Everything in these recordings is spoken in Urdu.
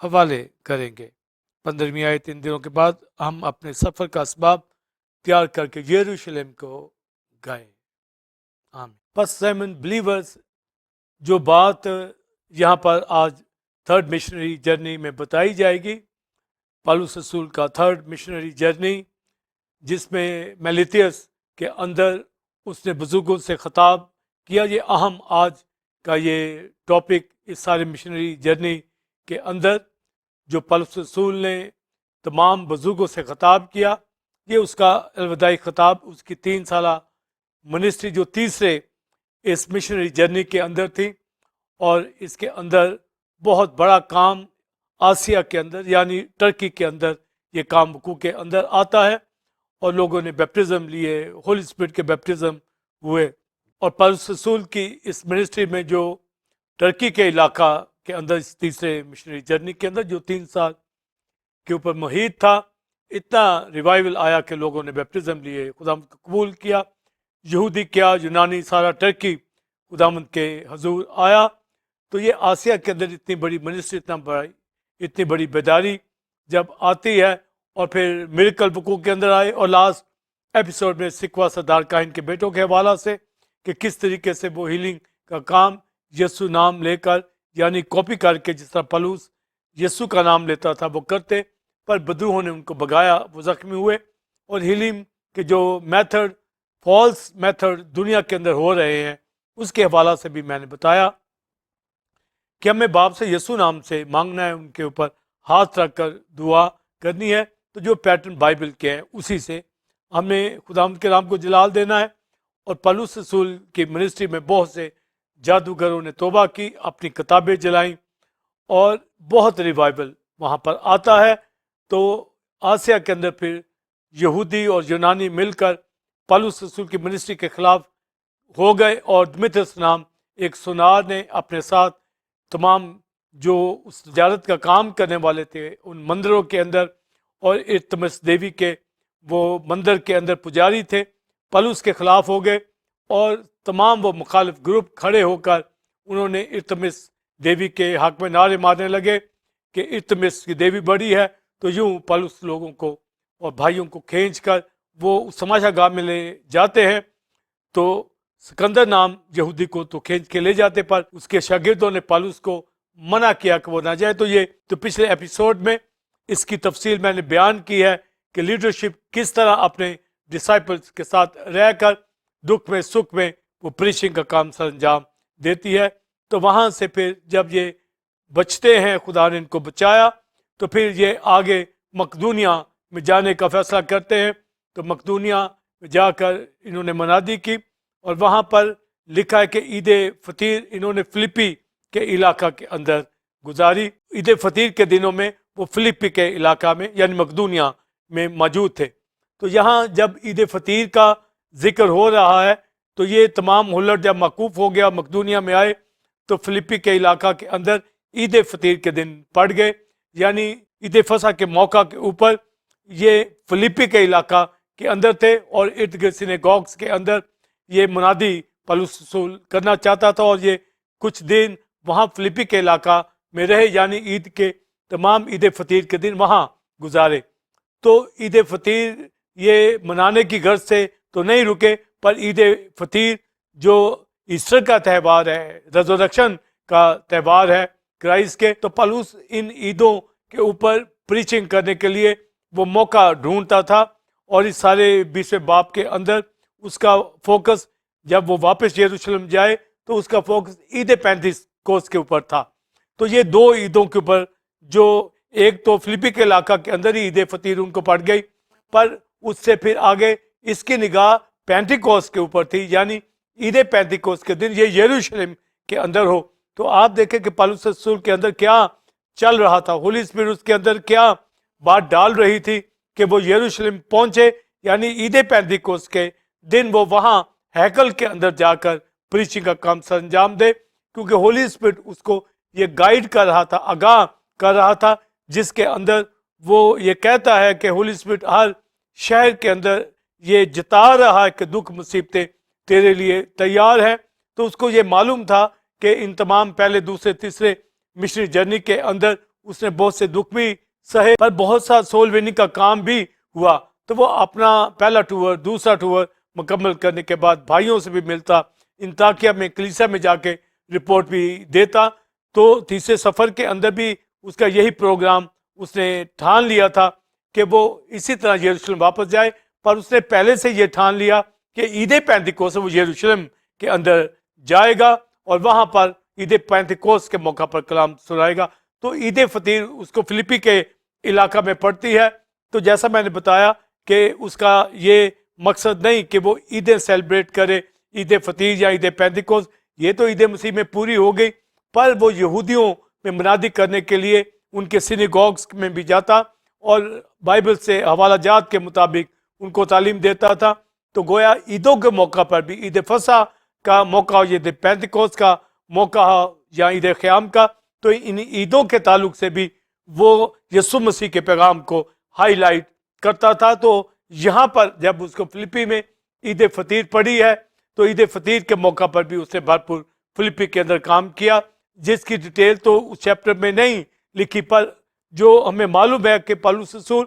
حوالے کریں گے۔ 15ویں آیت، ان دنوں کے بعد ہم اپنے سفر کا اسباب تیار کر کے یروشلم کو گئے۔ آمین۔ پس سیمن بلیورز، جو بات یہاں پر آج تھرڈ مشنری جرنی میں بتائی جائے گی، پالوس رسول کا تھرڈ مشنری جرنی، جس میں میلیتیس کے اندر اس نے بزرگوں سے خطاب کیا، یہ اہم آج کا یہ ٹاپک اس سارے مشنری جرنی کے اندر جو پالوس رسول نے تمام بزرگوں سے خطاب کیا، یہ اس کا الوداعی خطاب، اس کی 3 سالہ منسٹری جو تیسرے اس مشنری جرنی کے اندر تھی، اور اس کے اندر بہت بڑا کام آسیہ کے اندر یعنی ترکی کے اندر یہ کام وقوع کے اندر آتا ہے، اور لوگوں نے بیپٹزم لیے، ہولی اسپرٹ کے بیپٹزم ہوئے۔ اور پالوس رسول کی اس منسٹری میں جو ترکی کے علاقہ کے اندر اس تیسرے مشنری جرنی کے اندر جو 3 سال کے اوپر محیط تھا، اتنا ریوائول آیا کہ لوگوں نے بیپٹزم لیے، خداوند کو قبول کیا، یہودی کیا، یونانی، سارا ترکی خداوند کے حضور آیا۔ تو یہ آسیہ کے اندر اتنی بڑی منسٹری، اتنی بڑی بیداری جب آتی ہے، اور پھر میریکل وقوع کے اندر آئے، اور لاسٹ ایپیسوڈ میں سکھوا سردار کاہن کے بیٹوں کے حوالہ سے کہ کس طریقے سے وہ ہیلنگ کا کام یسوع نام لے کر، یعنی کاپی کر کے، جس طرح پلوس یسوع کا نام لیتا تھا وہ کرتے، پر بدوحوں نے ان کو بگایا، وہ زخمی ہوئے، اور ہیلنگ کے جو میتھڈ، فالس میتھڈ دنیا کے اندر ہو رہے ہیں، اس کے حوالہ سے بھی میں نے بتایا کہ ہمیں باپ سے یسوع نام سے مانگنا ہے، ان کے اوپر ہاتھ رکھ کر دعا کرنی ہے، تو جو پیٹرن بائبل کے ہیں اسی سے ہمیں خداوند کے نام کو جلال دینا ہے۔ اور پالوس رسول کی منسٹری میں بہت سے جادوگروں نے توبہ کی، اپنی کتابیں جلائیں، اور بہت ریوائول وہاں پر آتا ہے۔ تو آسیہ کے اندر پھر یہودی اور یونانی مل کر پالوس رسول کی منسٹری کے خلاف ہو گئے، اور دمیترس نام ایک سونار نے اپنے ساتھ تمام جو اس تجارت کا کام کرنے والے تھے ان مندروں کے اندر، اور ارتمس دیوی کے وہ مندر کے اندر پجاری تھے، پلوس کے خلاف ہو گئے، اور تمام وہ مخالف گروپ کھڑے ہو کر انہوں نے ارتمس دیوی کے حق میں نعرے مارنے لگے کہ ارتمس کی دیوی بڑی ہے۔ تو یوں پلوس لوگوں کو اور بھائیوں کو کھینچ کر وہ سماشا گاہ میں لے جاتے ہیں، تو سکندر نام یہودی کو تو کھینچ کے لے جاتے، پر اس کے شاگردوں نے پالوس کو منع کیا کہ وہ نہ جائے۔ تو یہ تو پچھلے ایپیسوڈ میں اس کی تفصیل میں نے بیان کی ہے کہ لیڈرشپ کس طرح اپنے ڈسائپلز کے ساتھ رہ کر دکھ میں سکھ میں وہ پریچنگ کا کام سر انجام دیتی ہے۔ تو وہاں سے پھر جب یہ بچتے ہیں، خدا نے ان کو بچایا، تو پھر یہ آگے مقدونیہ میں جانے کا فیصلہ کرتے ہیں۔ تو مقدونیہ میں جا کر انہوں نے منادی کی، اور وہاں پر لکھا ہے کہ عید فطیر انہوں نے فلپی کے علاقہ کے اندر گزاری۔ عید فطیر کے دنوں میں وہ فلپی کے علاقہ میں یعنی مقدونیہ میں موجود تھے۔ تو یہاں جب عید فطیر کا ذکر ہو رہا ہے، تو یہ تمام ہلڑ جب موقوف ہو گیا، مقدونیہ میں آئے، تو فلپی کے علاقہ کے اندر عید فطیر کے دن پڑ گئے، یعنی عید فصح کے موقع کے اوپر یہ فلپی کے علاقہ کے اندر تھے، اور ارد گرد سینیگوگس کے اندر یہ منادی پالوس رسول کرنا چاہتا تھا، اور یہ کچھ دن وہاں فلپی کے علاقہ میں رہے، یعنی عید کے تمام عید فطیر کے دن وہاں گزارے۔ تو عید فطیر یہ منانے کی غرض سے تو نہیں رکے، پر عید فطیر جو ایسٹر کا تہوار ہے، ریزریکشن کا تہوار ہے کرائسٹ کے، تو پالوس ان عیدوں کے اوپر پریچنگ کرنے کے لیے وہ موقع ڈھونڈتا تھا، اور اس سارے 20ویں باب کے اندر اس کا فوکس جب وہ واپس یروشلم جائے تو اس کا فوکس عید پینتیکوست کے اوپر تھا۔ تو یہ 2 عیدوں کے اوپر، جو ایک تو فلپی کے علاقہ کے اندر ہی عید فطیر ان کو پڑ گئی، پر اس سے پھر آگے اس کی نگاہ پینتیکوست کے اوپر تھی، یعنی عید پینتیکوست کے دن یہ یروشلم کے اندر ہو۔ تو آپ دیکھیں کہ پالوس رسول کے اندر کیا چل رہا تھا، ہولی اسپرٹ اس کے اندر کیا بات ڈال رہی تھی کہ وہ یروشلم پہنچے، یعنی عید پینتیکوست کے دن وہ وہاں ہیکل کے اندر جا کر پریچنگ کا کام سر انجام دے، کیونکہ ہولی اسپرٹ اس کو یہ گائیڈ کر رہا تھا، آگاہ کر رہا تھا، جس کے اندر وہ یہ کہتا ہے کہ ہولی اسپرٹ ہر شہر کے اندر یہ جتا رہا ہے کہ دکھ مصیبتیں تیرے لیے تیار ہیں۔ تو اس کو یہ معلوم تھا کہ ان تمام پہلے، دوسرے، تیسرے مشنری جرنی کے اندر اس نے بہت سے دکھ بھی سہے، پر بہت سا سول وننگ کا کام بھی ہوا. تو وہ اپنا پہلا ٹور، دوسرا ٹور مکمل کرنے کے بعد بھائیوں سے بھی ملتا، انطاکیہ میں کلیسیا میں جا کے رپورٹ بھی دیتا. تو تیسرے سفر کے اندر بھی اس کا یہی پروگرام اس نے ٹھان لیا تھا کہ وہ اسی طرح یروشلم واپس جائے. پر اس نے پہلے سے یہ ٹھان لیا کہ عید پینتیکوست سے وہ یروشلم کے اندر جائے گا اور وہاں پر عید پینتیکوست کے موقع پر کلام سنائے گا. تو عید فطیر اس کو فلپی کے علاقہ میں پڑتی ہے. تو جیسا میں نے بتایا کہ اس کا یہ مقصد نہیں کہ وہ عیدیں سیلیبریٹ کرے، عید فطیر یا عید پینتیکوست، یہ تو عید مسیح میں پوری ہو گئی. پر وہ یہودیوں میں منادی کرنے کے لیے ان کے سینیگوگس میں بھی جاتا اور بائبل سے حوالہ جات کے مطابق ان کو تعلیم دیتا تھا. تو گویا عیدوں کے موقع پر بھی، عید فصح کا موقع ہو، عید پینتیکوست کا موقع ہو یا عید قیام کا، تو ان عیدوں کے تعلق سے بھی وہ یسوع مسیح کے پیغام کو ہائی لائٹ کرتا تھا. تو یہاں پر جب اس کو فلپی میں عید فطیر پڑھی ہے تو عید فطیر کے موقع پر بھی اس نے بھرپور فلپی کے اندر کام کیا، جس کی ڈیٹیل تو اس چیپٹر میں نہیں لکھی، پر جو ہمیں معلوم ہے کہ پالوس رسول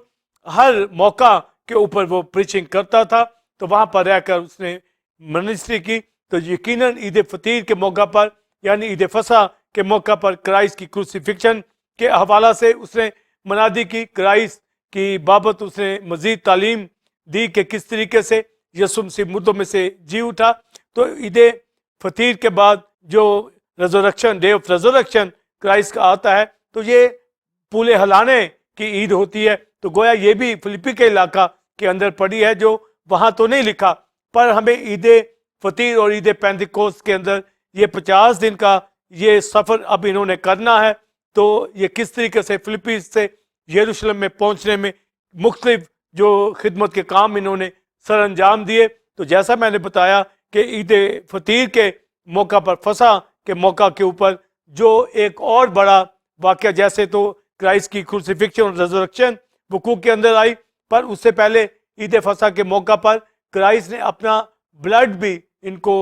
ہر موقع کے اوپر وہ پریچنگ کرتا تھا. تو وہاں پر رہ کر اس نے منسٹری کی. تو یقیناً عید فطیر کے موقع پر یعنی عید فصح کے موقع پر کرائسٹ کی کروسیفکشن کے حوالہ سے اس نے منادی کی، کرائسٹ کی بابت اس نے مزید تعلیم دی کہ کس طریقے سے یسوع مسیح مردوں میں سے جی اٹھا. تو عید فطیر کے بعد جو resurrection, day of resurrection Christ کا آتا ہے، تو یہ پھولے ہلانے کی عید ہوتی ہے. تو گویا یہ بھی فلپی کے علاقہ کے اندر پڑی ہے، جو وہاں تو نہیں لکھا، پر ہمیں عید فطیر اور عید پینتیکوست کے اندر یہ 50 دن کا یہ سفر اب انہوں نے کرنا ہے. تو یہ کس طریقے سے فلپی سے یروشلم میں پہنچنے میں مختلف جو خدمت کے کام انہوں نے سر انجام دیے. تو جیسا میں نے بتایا کہ عید فطیر کے موقع پر، فصح کے موقع کے اوپر جو ایک اور بڑا واقعہ، جیسے تو کرائسٹ کی کروسیفکشن اور ریزوریکشن وقوع کے اندر آئی، پر اس سے پہلے عید فصح کے موقع پر کرائسٹ نے اپنا بلڈ بھی ان کو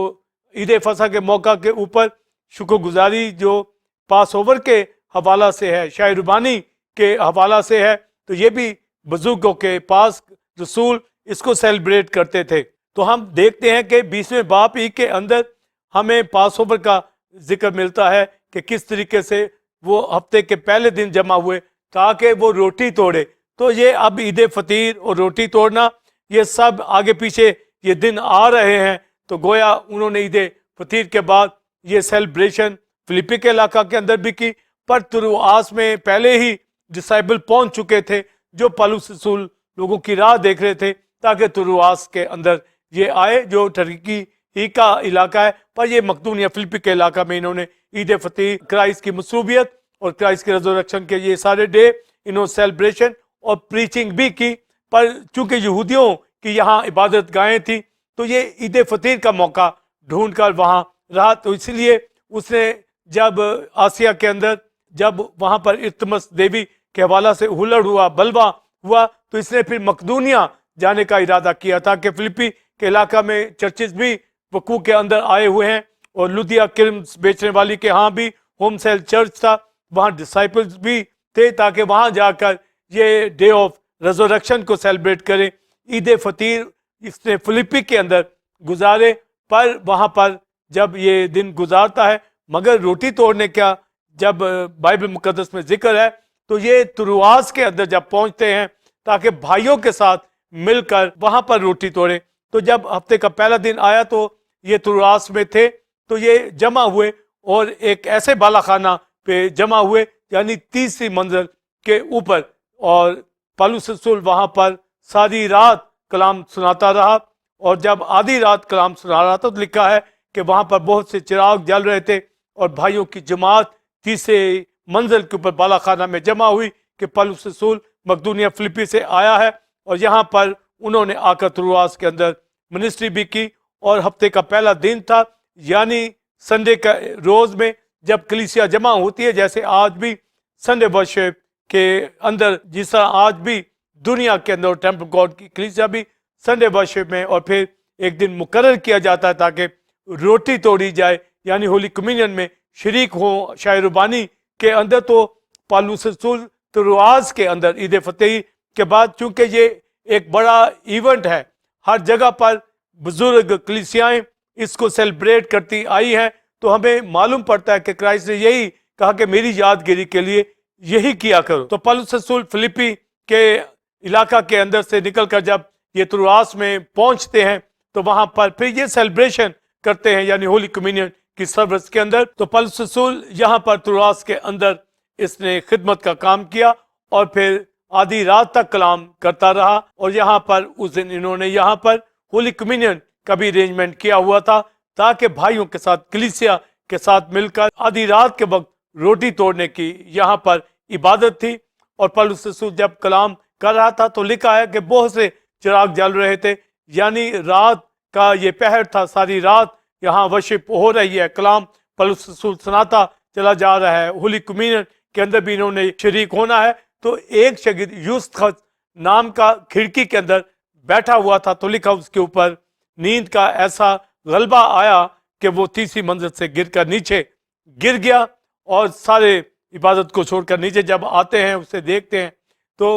عید فصح کے موقع کے اوپر شکر گزاری جو پاس اوور کے حوالہ سے ہے، شاہ ربانی کے حوالہ سے ہے، تو یہ بھی بزرگوں کے پاس رسول اس کو سیلیبریٹ کرتے تھے. تو ہم دیکھتے ہیں کہ 20ویں باب ہی کے اندر ہمیں پاس اوور کا ذکر ملتا ہے کہ کس طریقے سے وہ ہفتے کے پہلے دن جمع ہوئے تاکہ وہ روٹی توڑے. تو یہ اب عید فطیر اور روٹی توڑنا یہ سب آگے پیچھے یہ دن آ رہے ہیں. تو گویا انہوں نے عید فطیر کے بعد یہ سیلیبریشن فلپی کے علاقہ کے اندر بھی کی، پر تروآس میں پہلے ہی ڈسائبل پہنچ چکے تھے جو پالوس رسول لوگوں کی راہ دیکھ رہے تھے تاکہ تروآس کے اندر یہ آئے جو ٹرکی ہی کا علاقہ ہے. پر یہ مقدونیہ فلپی کے علاقہ میں انہوں نے عید فطیر، کرائسٹ کی مصروبیت اور کرائسٹ کے ریزوریکشن کے یہ سارے ڈے انہوں نے سیلیبریشن اور پریچنگ بھی کی. پر چونکہ یہودیوں کی یہاں عبادت گاہیں تھی تو یہ عید فطیر کا موقع ڈھونڈ کر وہاں رہا. تو اس لیے اس نے جب آسیہ کے اندر جب وہاں پر ارتمس دیوی کے حوالہ سے ہلڑ ہوا، بلوا ہوا، تو اس نے پھر مقدونیہ جانے کا ارادہ کیا تھا کہ فلپی کے علاقہ میں چرچز بھی وقوع کے اندر آئے ہوئے ہیں اور لودیا کرمز بیچنے والی کے ہاں بھی ہوم سیل چرچ تھا، وہاں ڈسائپلز بھی تھے تاکہ وہاں جا کر یہ ڈے آف ریزوریکشن کو سیلیبریٹ کریں. عید فطیر اس نے فلپی کے اندر گزارے، پر وہاں پر جب یہ دن گزارتا ہے، مگر روٹی توڑنے کا جب بائبل مقدس میں ذکر ہے تو یہ تروآس کے اندر جب پہنچتے ہیں تاکہ بھائیوں کے ساتھ مل کر وہاں پر روٹی توڑیں. تو جب ہفتے کا پہلا دن آیا تو یہ تروآس میں تھے، تو یہ جمع ہوئے اور ایک ایسے بالا خانہ پہ جمع ہوئے یعنی تیسری منزل کے اوپر، اور پالوس رسول وہاں پر ساری رات کلام سناتا رہا. اور جب آدھی رات کلام سنا رہا تھا تو لکھا ہے کہ وہاں پر بہت سے چراغ جل رہے تھے اور بھائیوں کی جماعت تیسرے منزل کے اوپر بالا خانہ میں جمع ہوئی کہ پالوس رسول مقدونیہ فلپی سے آیا ہے. اور یہاں پر انہوں نے آ کر تروآس کے اندر منسٹری بھی کی. اور ہفتے کا پہلا دن تھا یعنی سنڈے کا روز میں جب کلیسیا جمع ہوتی ہے، جیسے آج بھی سنڈے ورشپ کے اندر، جس طرح آج بھی دنیا کے اندر ٹیمپل گاڈ کی کلیسیا بھی سنڈے ورشپ میں، اور پھر ایک دن مقرر کیا جاتا ہے تاکہ روٹی توڑی جائے یعنی ہولی کمیونین میں شریک ہوں شاہ ربانی کے اندر. تو پالوس رسول ترواز کے اندر عید فتح کے بعد، چونکہ یہ ایک بڑا ایونٹ ہے، ہر جگہ پر بزرگ کلیسیائیں اس کو سیلیبریٹ کرتی آئی ہیں، تو ہمیں معلوم پڑتا ہے کہ کرائسٹ نے یہی کہا کہ میری یادگیری کے لیے یہی کیا کرو۔ تو پالوس رسول فلپی کے علاقہ کے اندر سے نکل کر جب یہ ترواس میں پہنچتے ہیں تو وہاں پر پھر یہ سیلیبریشن کرتے ہیں، یعنی ہولی کمیونین کی سروس کے اندر۔ تو پالوس رسول یہاں پر ترواس کے اندر اس نے خدمت کا کام کیا اور پھر آدھی رات تک کلام کرتا رہا، اور یہاں پر اس دن انہوں نے یہاں پر ہولی کمیونین کا بھی ارینجمنٹ کیا ہوا تھا، تاکہ بھائیوں کے ساتھ، کلیسیا کے ساتھ مل کر آدھی رات کے وقت روٹی توڑنے کی یہاں پر عبادت تھی۔ اور پالوس رسول جب کلام کر رہا تھا تو لکھا ہے کہ بہت سے چراغ جل رہے تھے، یعنی رات کا یہ پہر تھا، ساری رات یہاں ورشپ ہو رہی ہے، کلام پالوس رسول سناتا چلا جا رہا ہے، ہولی کمیونین کے اندر بھی انہوں نے شریک ہونا ہے۔ تو ایک شاگرد یوستخس نام کا کھڑکی کے اندر بیٹھا ہوا تھا، تو لکھا اس کے اوپر نیند کا ایسا غلبہ آیا کہ وہ تیسری منزل سے گر کر نیچے گر گیا، اور سارے عبادت کو چھوڑ کر نیچے جب آتے ہیں اسے دیکھتے ہیں تو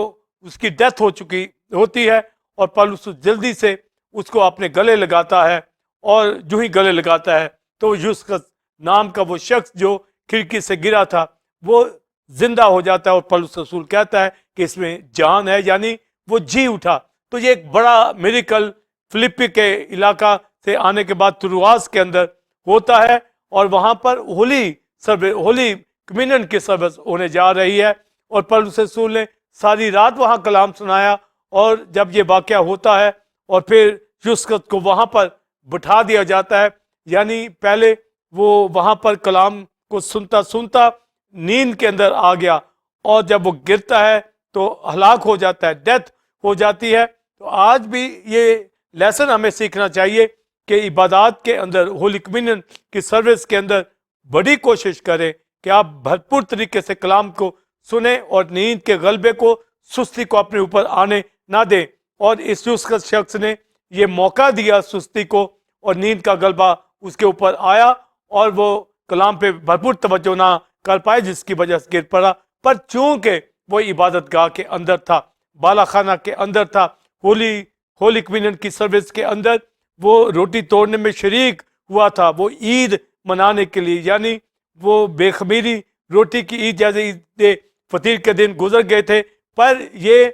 اس کی ڈیتھ ہو چکی ہوتی ہے، اور پالوس جلدی سے اس کو اپنے گلے لگاتا ہے، اور جو ہی گلے لگاتا ہے تو یوستخس نام کا وہ شخص جو کھڑکی سے گرا تھا وہ زندہ ہو جاتا ہے، اور پالوس رسول کہتا ہے کہ اس میں جان ہے، یعنی وہ جی اٹھا۔ تو یہ ایک بڑا میریکل فلپی کے علاقہ سے آنے کے بعد ترواس کے اندر ہوتا ہے، اور وہاں پر ہولی کمیونین کی سروس ہونے جا رہی ہے، اور پالوس رسول نے ساری رات وہاں کلام سنایا۔ اور جب یہ واقعہ ہوتا ہے اور پھر یوستخس کو وہاں پر بٹھا دیا جاتا ہے، یعنی پہلے وہ وہاں پر کلام کو سنتا سنتا نیند کے اندر آ گیا، اور جب وہ گرتا ہے تو ہلاک ہو جاتا ہے، ڈیتھ ہو جاتی ہے۔ تو آج بھی یہ لیسن ہمیں سیکھنا چاہیے کہ عبادات کے اندر، ہولی کمیونین کی سروس کے اندر بڑی کوشش کریں کہ آپ بھرپور طریقے سے کلام کو سنیں، اور نیند کے غلبے کو، سستی کو اپنے اوپر آنے نہ دیں۔ اور اس یوستخس شخص نے یہ موقع دیا سستی کو، اور نیند کا غلبہ اس کے اوپر آیا، اور وہ کلام پہ بھرپور توجہ نہ کر پائے، جس کی وجہ سے گر پڑا۔ پر چونکہ وہ عبادت گاہ کے اندر تھا، بالا خانہ کے اندر تھا، ہولی کمیونین کی سروس کے اندر وہ روٹی توڑنے میں شریک ہوا تھا، وہ عید منانے کے لیے، یعنی وہ بے خمیری روٹی کی عید، جیسے عید فطیر کے دن گزر گئے تھے، پر یہ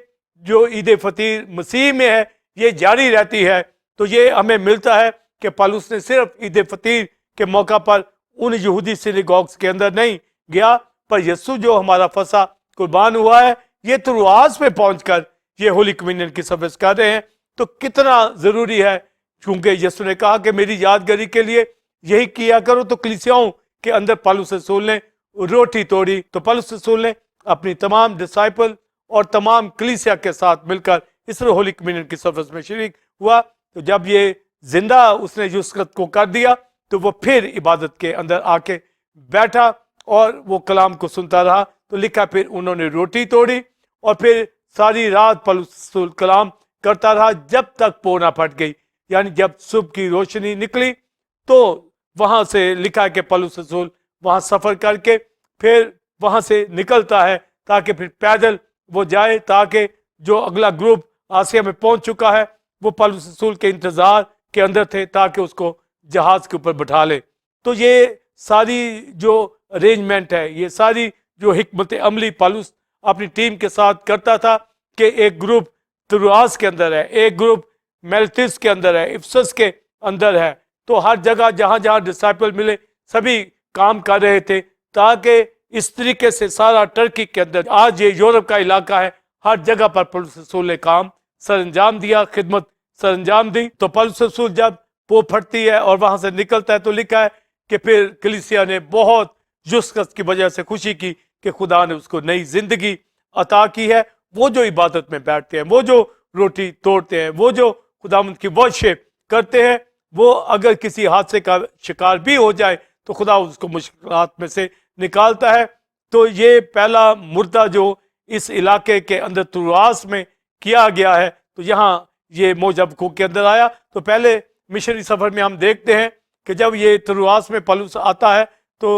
جو عید فطیر مسیح میں ہے یہ جاری رہتی ہے۔ تو یہ ہمیں ملتا ہے کہ پالوس نے صرف عید فطیر کے موقع پر ان یہودی سینیگوگز کے اندر نہیں گیا، پر یسوع جو ہمارا فصح قربان ہوا ہے، یہ ترواس میں پہنچ کر یہ ہولی کمیونین کی سروس کر رہے ہیں۔ تو کتنا ضروری ہے، کیونکہ یسوع نے کہا کہ میری یادگاری کے لیے یہی کیا کرو۔ تو کلیسیاؤں کے اندر پالوس رسول نے روٹی توڑی، تو پالوس رسول نے اپنی تمام ڈسائپل اور تمام کلیسیا کے ساتھ مل کر اس طرح ہولی کمیونین کی سروس میں شریک ہوا۔ تو جب یہ زندہ اس نے یوستخس کو کر دیا تو وہ پھر عبادت کے اندر آ کے بیٹھا اور وہ کلام کو سنتا رہا۔ تو لکھا پھر انہوں نے روٹی توڑی، اور پھر ساری رات پالوس رسول کلام کرتا رہا جب تک پو نہ پھٹ گئی، یعنی جب صبح کی روشنی نکلی تو وہاں سے لکھا ہے کہ پالوس رسول وہاں سفر کر کے پھر وہاں سے نکلتا ہے، تاکہ پھر پیدل وہ جائے، تاکہ جو اگلا گروپ آسیا میں پہنچ چکا ہے وہ پالوس رسول کے انتظار کے اندر تھے، تاکہ اس کو جہاز کے اوپر بٹھا لے۔ تو یہ ساری جو ارینجمنٹ ہے، یہ ساری جو حکمت عملی پالوس اپنی ٹیم کے ساتھ کرتا تھا کہ ایک گروپ ترواس کے اندر ہے، ایک گروپ میلتس کے اندر ہے، افسس کے اندر ہے، تو ہر جگہ جہاں جہاں ڈسائپل ملے سبھی کام کر رہے تھے، تاکہ اس طریقے سے سارا ٹرکی کے اندر، آج یہ یورپ کا علاقہ ہے، ہر جگہ پر پالوس رسول نے کام سر انجام دیا، خدمت سر انجام دی۔ تو پالوس رسول جب پو پھٹتی ہے اور وہاں سے نکلتا ہے تو لکھا ہے کہ پھر کلیسیا نے بہت یوستخس کی وجہ سے خوشی کی کہ خدا نے اس کو نئی زندگی عطا کی ہے۔ وہ جو عبادت میں بیٹھتے ہیں، وہ جو روٹی توڑتے ہیں، وہ جو خداوند کی ورشپ کرتے ہیں، وہ اگر کسی حادثے کا شکار بھی ہو جائے تو خدا اس کو مشکلات میں سے نکالتا ہے۔ تو یہ پہلا مردہ جو اس علاقے کے اندر ترواس میں کیا گیا ہے، تو یہاں یہ موجب کو کے اندر آیا۔ تو پہلے مشنری سفر میں ہم دیکھتے ہیں کہ جب یہ ترواس میں پالوس آتا ہے تو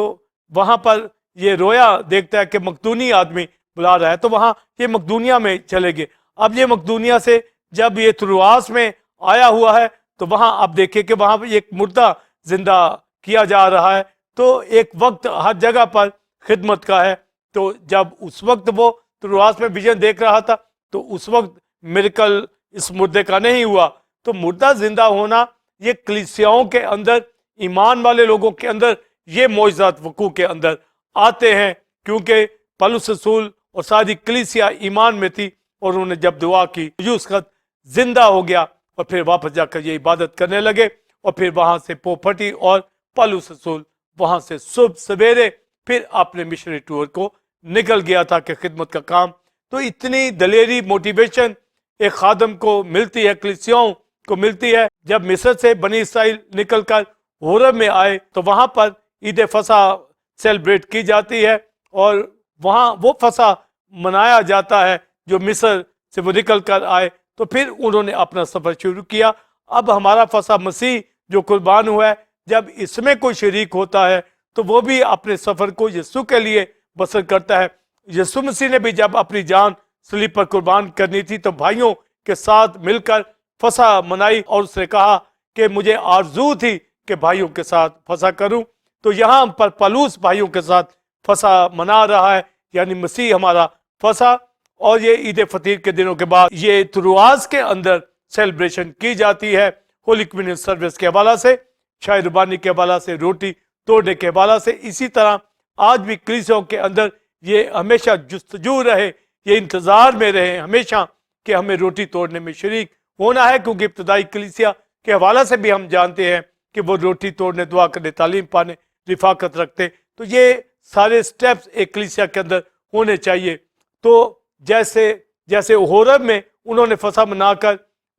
وہاں پر یہ رویا دیکھتا ہے کہ مقدونی آدمی بلا رہا ہے، تو وہاں یہ مقدونیہ میں چلے گئے۔ اب یہ مقدونیہ سے جب یہ ترواس میں آیا ہوا ہے تو وہاں آپ دیکھیں کہ وہاں ایک مردہ زندہ کیا جا رہا ہے۔ تو ایک وقت ہر جگہ پر خدمت کا ہے۔ تو جب اس وقت وہ ترواس میں ویژن دیکھ رہا تھا تو اس وقت میریکل اس مردے کا نہیں ہوا۔ تو مردہ زندہ ہونا یہ کلیسیاؤں کے اندر، ایمان والے لوگوں کے اندر یہ معجزات وقوع کے اندر آتے ہیں، کیونکہ پولس رسول اور ساری کلیسیا ایمان میں تھی، اور انہوں نے جب دعا کی یوس خط زندہ ہو گیا، اور پھر واپس جا کر یہ عبادت کرنے لگے، اور پھر وہاں سے پو پھٹی اور پولس رسول وہاں سے صبح سویرے پھر اپنے مشنری ٹور کو نکل گیا تھا کہ خدمت کا کام۔ تو اتنی دلیری موٹیویشن ایک خادم کو ملتی ہے، کلیسیاؤں کو ملتی ہے۔ جب مصر سے بنی اسرائیل نکل کر ہورب میں آئے تو وہاں پر عید فصح سیلیبریٹ کی جاتی ہے، اور وہاں وہ فصح منایا جاتا ہے جو مصر سے وہ نکل کر آئے۔ تو پھر انہوں نے اپنا سفر شروع کیا۔ اب ہمارا فصح مسیح جو قربان ہوا ہے، جب اس میں کوئی شریک ہوتا ہے تو وہ بھی اپنے سفر کو یسوع کے لیے بسر کرتا ہے۔ یسوع مسیح نے بھی جب اپنی جان صلیب پر قربان کرنی تھی تو بھائیوں کے ساتھ مل کر فصح منائی، اور اس نے کہا کہ مجھے آرزو تھی کہ بھائیوں کے ساتھ فصح کروں۔ تو یہاں پر پولس بھائیوں کے ساتھ فصح منا رہا ہے، یعنی مسیح ہمارا فصح۔ اور یہ عید فطیر کے دنوں کے بعد یہ ترواس کے اندر سیلیبریشن کی جاتی ہے، ہولی کمیونین سروس کے حوالہ سے، شاہی ربانی کے حوالہ سے، روٹی توڑنے کے حوالہ سے۔ اسی طرح آج بھی کلیسیوں کے اندر یہ ہمیشہ جستجو رہے، یہ انتظار میں رہے ہمیشہ کہ ہمیں روٹی توڑنے میں شریک ہونا ہے، کیونکہ ابتدائی کلیسیا کے حوالہ سے بھی ہم جانتے ہیں کہ وہ روٹی توڑنے، دعا کرنے، تعلیم پانے، رفاقت رکھتے۔ تو یہ سارے سٹیپس ایک کلیسیا کے اندر ہونے چاہیے۔ تو جیسے ہورب میں انہوں نے فصح منا کر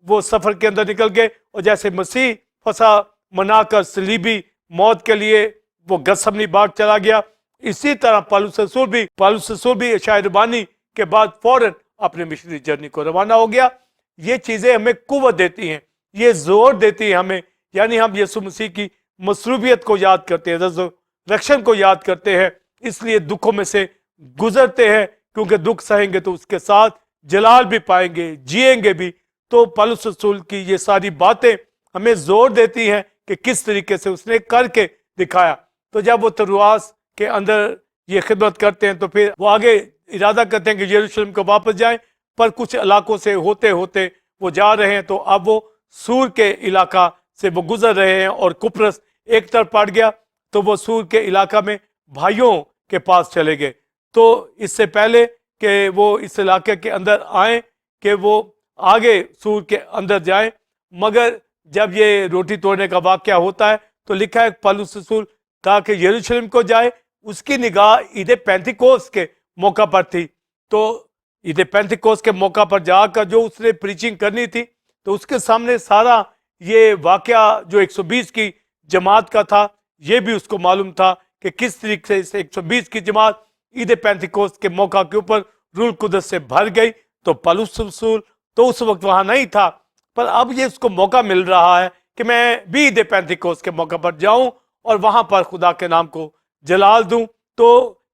وہ سفر کے اندر نکل گئے، اور جیسے مسیح فصح منا کر صلیبی موت کے لیے وہ گتسمنی باغ چلا گیا، اسی طرح پولس رسول بھی شاہی ربانی کے بعد فوراً اپنے مشنری جرنی کو روانہ ہو گیا۔ یہ چیزیں ہمیں قوت دیتی ہیں، یہ زور دیتی ہیں ہمیں، یعنی ہم یسوع مسیح کی مصروفیت کو یاد کرتے ہیں، ریزریکشن کو یاد کرتے ہیں، اس لیے دکھوں میں سے گزرتے ہیں، کیونکہ دکھ سہیں گے تو اس کے ساتھ جلال بھی پائیں گے، جئیں گے بھی۔ تو پولس رسول کی یہ ساری باتیں ہمیں زور دیتی ہیں کہ کس طریقے سے اس نے کر کے دکھایا۔ تو جب وہ ترواس کے اندر یہ خدمت کرتے ہیں تو پھر وہ آگے ارادہ کرتے ہیں کہ یروشلم کو واپس جائیں، پر کچھ علاقوں سے ہوتے ہوتے وہ جا رہے ہیں، تو اب وہ سور کے علاقہ سے وہ گزر رہے ہیں، اور کپرس ایک طرف پڑ گیا تو وہ سور کے علاقہ میں بھائیوں کے پاس چلے گئے۔ تو اس سے پہلے کہ وہ اس علاقے کے اندر آئیں کہ وہ آگے سور کے اندر جائیں، مگر جب یہ روٹی توڑنے کا واقعہ ہوتا ہے تو لکھا ہے پولس رسول تاکہ یروشلم کو جائے، اس کی نگاہ عید پینتیکوست کے موقع پر تھی۔ تو عید پینتیکوست کے موقع پر جا کر جو اس نے پریچنگ کرنی تھی تو اس کے سامنے سارا یہ واقعہ جو 120 کی جماعت کا تھا، یہ بھی اس کو معلوم تھا کہ کس طریقے سے اس 120 کی جماعت عید پینتیکوست کے موقع کے اوپر روح القدس سے بھر گئی۔ تو پولس رسول تو اس وقت وہاں نہیں تھا، پر اب یہ اس کو موقع مل رہا ہے کہ میں بھی عید پینتیکوست کے موقع پر جاؤں اور وہاں پر خدا کے نام کو جلال دوں۔ تو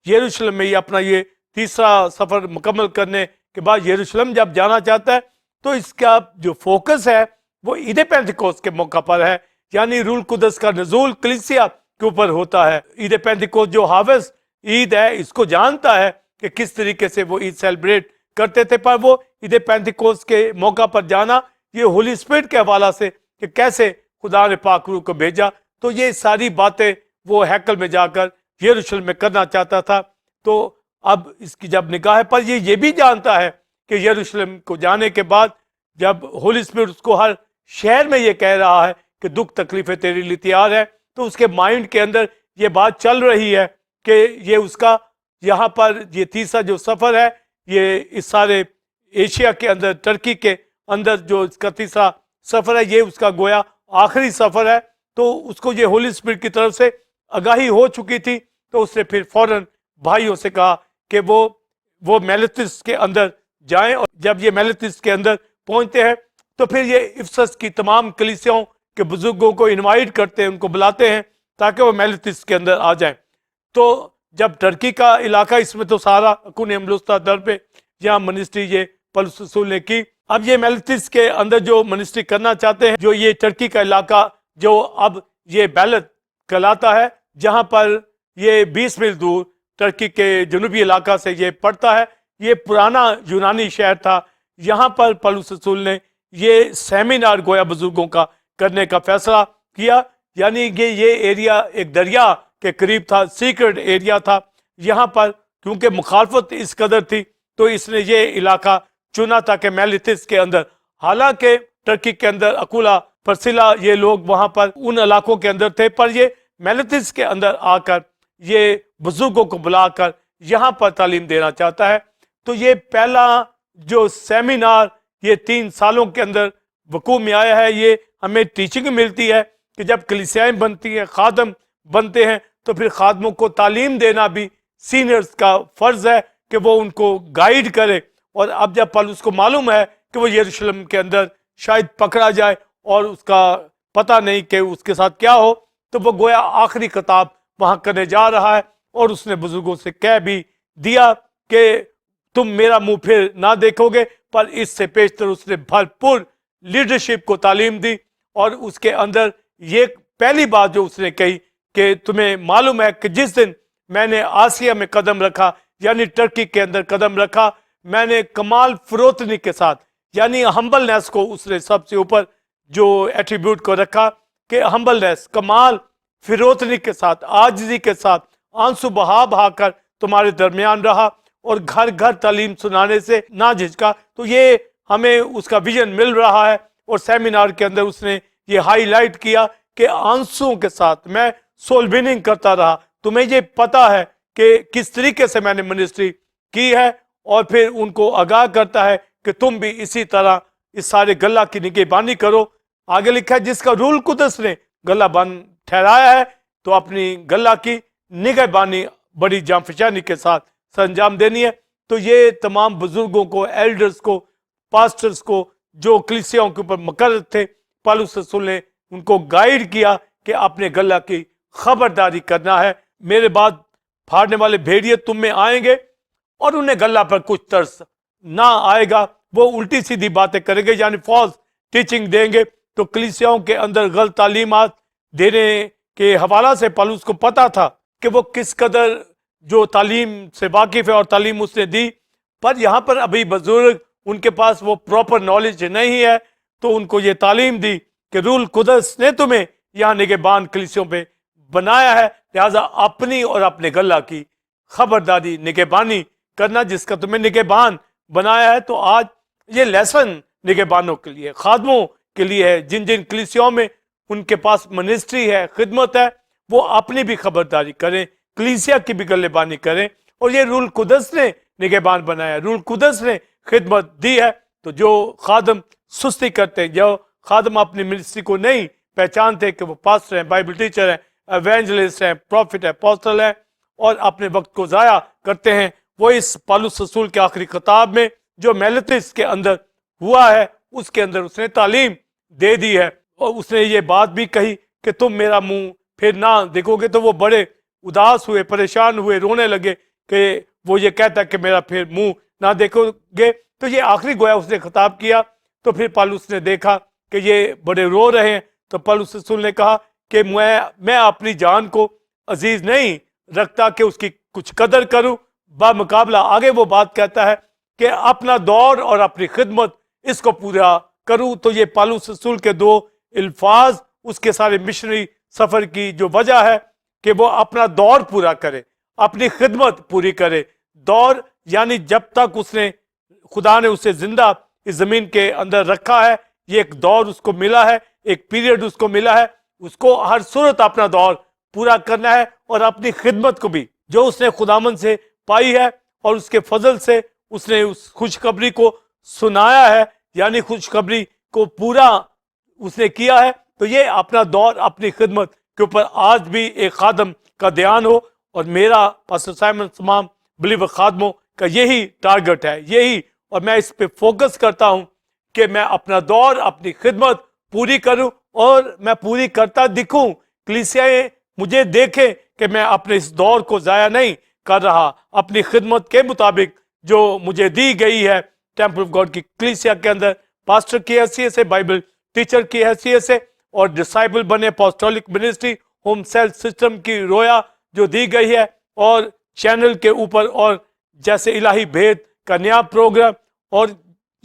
یروشلم میں یہ اپنا یہ تیسرا سفر مکمل کرنے کے بعد یروشلم جب جانا چاہتا ہے تو اس کا جو فوکس ہے وہ عید پینتیکوست کے موقع پر ہے، یعنی روح القدس کا نزول کلیسیا کے اوپر ہوتا ہے۔ عید پینتیکوست جو حافظ عید ہے اس کو جانتا ہے کہ کس طریقے سے وہ عید سیلیبریٹ کرتے تھے، پر وہ عید پینتیکوست کے موقع پر جانا یہ ہولی اسپرٹ کے حوالہ سے کہ کیسے خدا نے پاک روح کو بھیجا، تو یہ ساری باتیں وہ ہیکل میں جا کر یروشلم میں کرنا چاہتا تھا۔ تو اب اس کی جب نگاہ پر یہ بھی جانتا ہے کہ یروشلم کو جانے کے بعد جب ہولی اسپرٹ اس کو ہر شہر میں یہ کہہ رہا ہے کہ دکھ تکلیفیں تیرے لیے تیار ہے، تو اس کے مائنڈ کے اندر یہ بات چل رہی ہے کہ یہ اس کا یہاں پر یہ تیسرا جو سفر ہے، یہ اس سارے ایشیا کے اندر، ترکی کے اندر جو اس کا تیسرا سفر ہے، یہ اس کا گویا آخری سفر ہے۔ تو اس کو یہ ہولی اسپرٹ کی طرف سے آگاہی ہو چکی تھی، تو اس نے پھر فوراً بھائیوں سے کہا کہ وہ میلیتس کے اندر جائیں، اور جب یہ میلیتس کے اندر پہنچتے ہیں تو پھر یہ افسس کی تمام کلیسیاؤں کے بزرگوں کو انوائٹ کرتے ہیں، ان کو بلاتے ہیں تاکہ وہ میلیتس کے اندر آ جائیں۔ تو جب ٹرکی کا علاقہ اس میں تو سارا کن املستہ در پہ یہاں منسٹری یہ پولس رسول نے کی. اب یہ میلتس کے اندر جو منسٹری کرنا چاہتے ہیں, جو یہ ٹرکی کا علاقہ جو اب یہ بیلت کہلاتا ہے, جہاں پر یہ 20 میل دور ٹرکی کے جنوبی علاقہ سے یہ پڑتا ہے, یہ پرانا یونانی شہر تھا. یہاں پر پولس رسول نے یہ سیمینار گویا بزرگوں کا کرنے کا فیصلہ کیا, یعنی کہ یہ ایریا ایک دریا کے قریب تھا, سیکرٹ ایریا تھا. یہاں پر کیونکہ مخالفت اس قدر تھی تو اس نے یہ علاقہ چنا تھا کہ میلیتس کے اندر, حالانکہ ٹرکی کے اندر اکولا پرسیلا یہ لوگ وہاں پر ان علاقوں کے اندر تھے, پر یہ میلیتس کے اندر آ کر یہ بزرگوں کو بلا کر یہاں پر تعلیم دینا چاہتا ہے. تو یہ پہلا جو سیمینار یہ 3 سالوں کے اندر وقوع میں آیا ہے. یہ ہمیں ٹیچنگ ملتی ہے کہ جب کلیسیائیں بنتی ہیں, خادم بنتے ہیں, تو پھر خادموں کو تعلیم دینا بھی سینئرز کا فرض ہے کہ وہ ان کو گائیڈ کرے. اور اب جب پولس کو معلوم ہے کہ وہ یروشلم کے اندر شاید پکڑا جائے اور اس کا پتہ نہیں کہ اس کے ساتھ کیا ہو, تو وہ گویا آخری خطاب وہاں کرنے جا رہا ہے. اور اس نے بزرگوں سے کہہ بھی دیا کہ تم میرا منہ پھر نہ دیکھو گے, پر اس سے پیشتر اس نے بھرپور لیڈرشپ کو تعلیم دی. اور اس کے اندر یہ پہلی بات جو اس نے کہی کہ تمہیں معلوم ہے کہ جس دن میں نے آسیہ میں قدم رکھا, یعنی ٹرکی کے اندر قدم رکھا, میں نے کمال فروتنی کے ساتھ, یعنی ہمبلنیس کو اس نے سب سے اوپر جو ایٹریبیوٹ کو رکھا کہ ہمبلنیس, کمال فروتنی کے ساتھ, عاجزی کے ساتھ, آنسو بہا کر تمہارے درمیان رہا, اور گھر گھر تعلیم سنانے سے نہ جھجکا. تو یہ ہمیں اس کا ویژن مل رہا ہے. اور سیمینار کے اندر اس نے یہ ہائی لائٹ کیا کہ آنسوؤں کے ساتھ میں سول وننگ کرتا رہا. تمہیں یہ پتا ہے کہ کس طریقے سے میں نے منسٹری کی ہے, اور پھر ان کو آگاہ کرتا ہے کہ تم بھی اسی طرح اس سارے گلہ کی نگہبانی کرو. آگے لکھا ہے جس کا روح القدس نے گلہ بند ٹھہرایا ہے, تو اپنی گلہ کی نگہبانی بڑی جانفشانی کے ساتھ سر انجام دینی ہے. تو یہ تمام بزرگوں کو, ایلڈرز کو, پاسٹرز کو جو کلیسیاؤں کے اوپر مقرر تھے, پولس رسول نے ان کو گائیڈ کیا کہ اپنے گلہ کی خبرداری کرنا ہے. میرے بعد پھاڑنے والے بھیڑیے تم میں آئیں گے اور انہیں گلہ پر کچھ ترس نہ آئے گا, وہ الٹی سیدھی باتیں کریں گے, یعنی فالس ٹیچنگ دیں گے. تو کلیسیاؤں کے اندر غلط تعلیمات دینے کے حوالہ سے پولس کو پتا تھا کہ وہ کس قدر جو تعلیم سے واقف ہے اور تعلیم اس نے دی, پر یہاں پر ابھی بزرگ ان کے پاس وہ پراپر نالج نہیں ہے. تو ان کو یہ تعلیم دی کہ روح القدس نے تمہیں یہاں نگہبان کلیسیوں پہ بنایا ہے, لہٰذا اپنی اور اپنے گلہ کی خبرداری نگہبانی کرنا جس کا تمہیں نگہبان بنایا ہے. تو آج یہ لیسن نگہبانوں کے لیے, خادموں کے لیے ہے, جن جن کلیسیوں میں ان کے پاس منسٹری ہے, خدمت ہے, وہ اپنی بھی خبرداری کریں, کلیسیا کی بھی گلہبانی کریں. اور یہ روح القدس نے نگہبان بنایا, روح القدس نے خدمت دی ہے. تو جو خادم سستی کرتے ہیں, جو خادم اپنی منسٹری کو نہیں پہچانتے کہ وہ پاسٹر ہیں, بائبل ٹیچر ہیں, ایونجلسٹ ہیں, پروفٹ ہیں, اپوسٹل ہیں, اور اپنے وقت کو ضائع کرتے ہیں, وہ اس پولس رسول کے آخری خطاب میں جو میلیتس کے اندر ہوا ہے اس کے اندر اس نے تعلیم دے دی ہے. اور اس نے یہ بات بھی کہی کہ تم میرا منہ پھر نہ دیکھو گے. تو وہ بڑے اداس ہوئے, پریشان ہوئے, رونے لگے کہ وہ یہ کہتا ہے کہ میرا پھر منہ نہ دیکھو گے. تو یہ آخری گویا اس نے خطاب کیا. تو پھر پولس نے دیکھا کہ یہ بڑے رو رہے ہیں, تو پولس رسول نے کہا کہ میں اپنی جان کو عزیز نہیں رکھتا کہ اس کی کچھ قدر کروں, بمقابلہ آگے وہ بات کہتا ہے کہ اپنا دور اور اپنی خدمت اس کو پورا کروں. تو یہ پولس رسول کے 2 الفاظ اس کے سارے مشنری سفر کی جو وجہ ہے کہ وہ اپنا دور پورا کرے, اپنی خدمت پوری کرے. دور یعنی جب تک اس نے خدا نے اسے زندہ اس زمین کے اندر رکھا ہے, یہ ایک دور اس کو ملا ہے, ایک پیریڈ اس کو ملا ہے, اس کو ہر صورت اپنا دور پورا کرنا ہے. اور اپنی خدمت کو بھی جو اس نے خداوند سے پائی ہے اور اس کے فضل سے اس نے اس خوشخبری کو سنایا ہے, یعنی خوشخبری کو پورا اس نے کیا ہے. تو یہ اپنا دور اپنی خدمت کے اوپر آج بھی ایک خادم کا دھیان ہو. اور میرا پاسٹر سائمن تمام بلیور خادموں کا یہی ٹارگٹ ہے, یہی, اور میں اس پہ فوکس کرتا ہوں کہ میں اپنا دور اپنی خدمت پوری کروں اور میں پوری کرتا دکھوں. کلیسیائیں مجھے دیکھیں کہ میں اپنے اس دور کو ضائع نہیں کر رہا, اپنی خدمت کے مطابق جو مجھے دی گئی ہے ٹیمپل آف گاڈ کی کلیسیا کے اندر, پاسٹر کی حیثیت سے, بائبل ٹیچر کی حیثیت سے, اور ڈسائبل بنے, apostolic ministry, home sale system کی رویا جو دی گئی ہے, اور چینل کے اوپر, اور جیسے الہی بھید کا نیا پروگرام, اور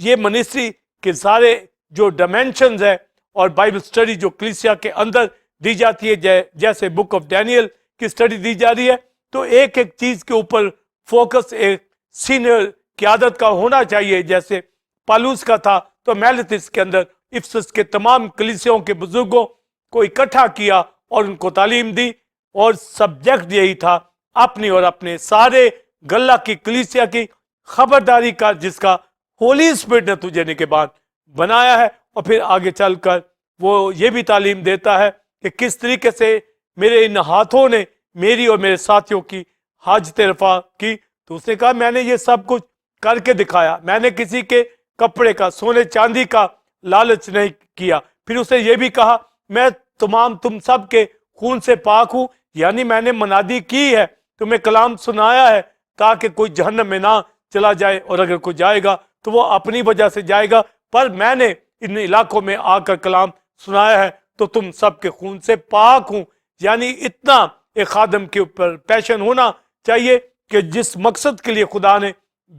یہ منسٹری کے سارے جو ڈائمینشنز ہے, اور بائبل سٹڈی جو کلیسیا کے اندر دی جاتی ہے, جیسے بک آف ڈینیل کی سٹڈی دی جا رہی ہے, تو ایک ایک چیز کے اوپر فوکس ایک سینئر قیادت کا ہونا چاہیے. جیسے پالوس کا تھا تو میلتس کے اندر افسس کے تمام کلیسیوں کے بزرگوں کو اکٹھا کیا اور ان کو تعلیم دی, اور سبجیکٹ یہی تھا, اپنی اور اپنے سارے گلہ کی کلیسیا کی خبرداری کا, جس کا ہولی اسپرٹ نے تجھے نگہبان بنایا ہے. اور پھر آگے چل کر وہ یہ بھی تعلیم دیتا ہے کہ کس طریقے سے میرے ان ہاتھوں نے میری اور میرے ساتھیوں کی حاجت رفع کی. تو اس نے کہا میں نے یہ سب کچھ کر کے دکھایا, میں نے کسی کے کپڑے کا, سونے چاندی کا لالچ نہیں کیا. پھر اس نے یہ بھی کہا میں تم سب کے خون سے پاک ہوں, یعنی میں نے منادی کی ہے, تمہیں کلام سنایا ہے تاکہ کوئی جہنم میں نہ چلا جائے, اور اگر کوئی جائے گا تو وہ اپنی وجہ سے جائے گا, پر میں نے ان علاقوں میں آ کر کلام سنایا ہے تو تم سب کے خون سے پاک ہوں. یعنی اتنا ایک خادم کے اوپر پیشن ہونا چاہیے کہ جس مقصد کے لیے خدا نے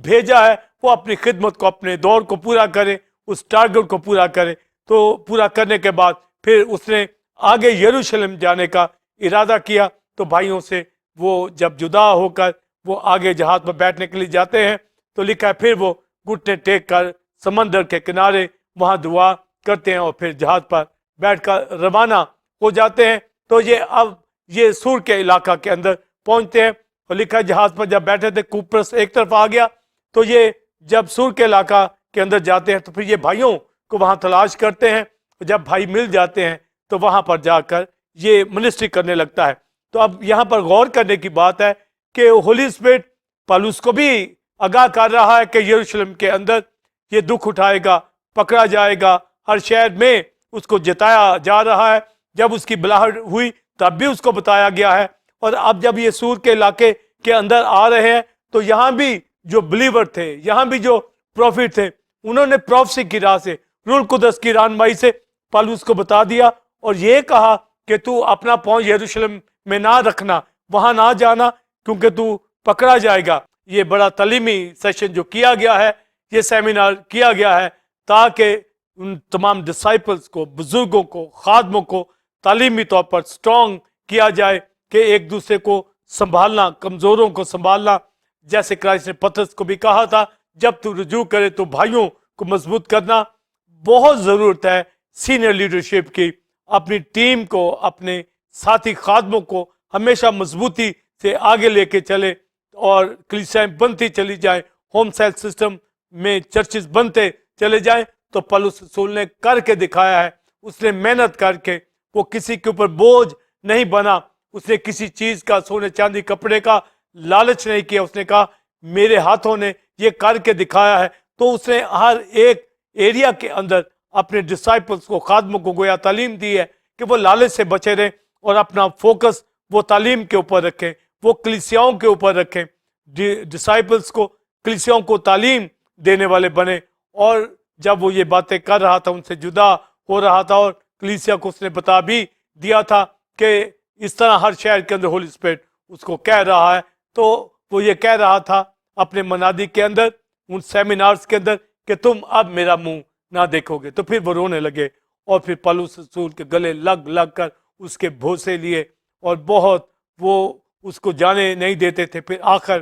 بھیجا ہے وہ اپنی خدمت کو, اپنے دور کو پورا کرے, اس ٹارگٹ کو پورا کرے. تو پورا کرنے کے بعد پھر اس نے آگے یروشلم جانے کا ارادہ کیا. تو بھائیوں سے وہ جب جدا ہو کر وہ آگے جہاز پر بیٹھنے کے لیے جاتے ہیں تو لکھا ہے پھر وہ گھٹنے ٹیک کر سمندر کے کنارے وہاں دعا کرتے ہیں, اور پھر جہاز پر بیٹھ کر روانہ ہو جاتے ہیں. تو یہ سور کے علاقہ کے اندر پہنچتے ہیں, اور لکھا ہے جہاز پر جب بیٹھے تھے کوپرس ایک طرف آ گیا, تو یہ جب سور کے علاقہ کے اندر جاتے ہیں تو پھر یہ بھائیوں کو وہاں تلاش کرتے ہیں, اور جب بھائی مل جاتے ہیں تو وہاں پر جا کر یہ منسٹری کرنے لگتا ہے. تو اب یہاں پر غور کرنے کی بات ہے کہ ہولی اسپرٹ پالوس کو بھی آگاہ کر رہا ہے کہ یروشلم کے اندر یہ دکھ اٹھائے گا, پکڑا جائے گا, ہر شہر میں اس کو جتایا جا رہا ہے. جب اس کی بلاہٹ ہوئی تب بھی اس کو بتایا گیا ہے, اور اب جب یہ سور کے علاقے کے اندر آ رہے ہیں تو یہاں بھی جو بلیور تھے, یہاں بھی جو پروفٹ تھے, انہوں نے پروفیسی کی راہ سے, روح القدس کی رہنمائی سے پالوس کو بتا دیا, اور یہ کہا کہ تو اپنا پاؤں یروشلم میں نہ رکھنا, وہاں نہ جانا, کیونکہ تو پکڑا جائے گا. یہ بڑا تعلیمی سیشن جو کیا گیا ہے, یہ سیمینار کیا گیا ہے تاکہ ان تمام ڈسائپلز کو, بزرگوں کو, خادموں کو تعلیمی طور پر سٹرونگ کیا جائے کہ ایک دوسرے کو سنبھالنا, کمزوروں کو سنبھالنا. جیسے کرائسٹ نے پطرس کو بھی کہا تھا جب تو رجوع کرے تو بھائیوں کو مضبوط کرنا. بہت ضرورت ہے سینئر لیڈرشپ کی, اپنی ٹیم کو, اپنے ساتھی خادموں کو ہمیشہ مضبوطی سے آگے لے کے چلے, اور کلیسیاں بنتی چلی جائیں, ہوم سیل سسٹم میں چرچز بنتے چلے جائیں. تو پولس رسول نے کر کے دکھایا ہے, اس نے محنت کر کے, وہ کسی کے اوپر بوجھ نہیں بنا, اس نے کسی چیز کا, سونے چاندی کپڑے کا لالچ نہیں کیا. اس نے کہا میرے ہاتھوں نے یہ کر کے دکھایا ہے. تو اس نے ہر ایک ایریا کے اندر اپنے ڈسائپلز کو, خادموں کو گویا تعلیم دی ہے کہ وہ لالچ سے بچے رہیں اور اپنا فوکس وہ تعلیم کے اوپر رکھیں, وہ کلیسیاؤں کے اوپر رکھیں, ڈسائپلز کو, کلیسیاؤں کو تعلیم دینے والے بنے. اور جب وہ یہ باتیں کر رہا تھا, ان سے جدا ہو رہا تھا, اور کلیسیا کو اس نے بتا بھی دیا تھا کہ اس طرح ہر شہر کے اندر ہولی اسپرٹ اس کو کہہ رہا ہے. تو وہ یہ کہہ رہا تھا اپنے منادی کے اندر, ان سیمینارز کے اندر, کہ تم اب میرا منہ نہ دیکھو گے. تو پھر وہ رونے لگے, اور پھر پولس رسول کے گلے لگ کر اس کے بھوسے لیے, اور بہت وہ اس کو جانے نہیں دیتے تھے. پھر آخر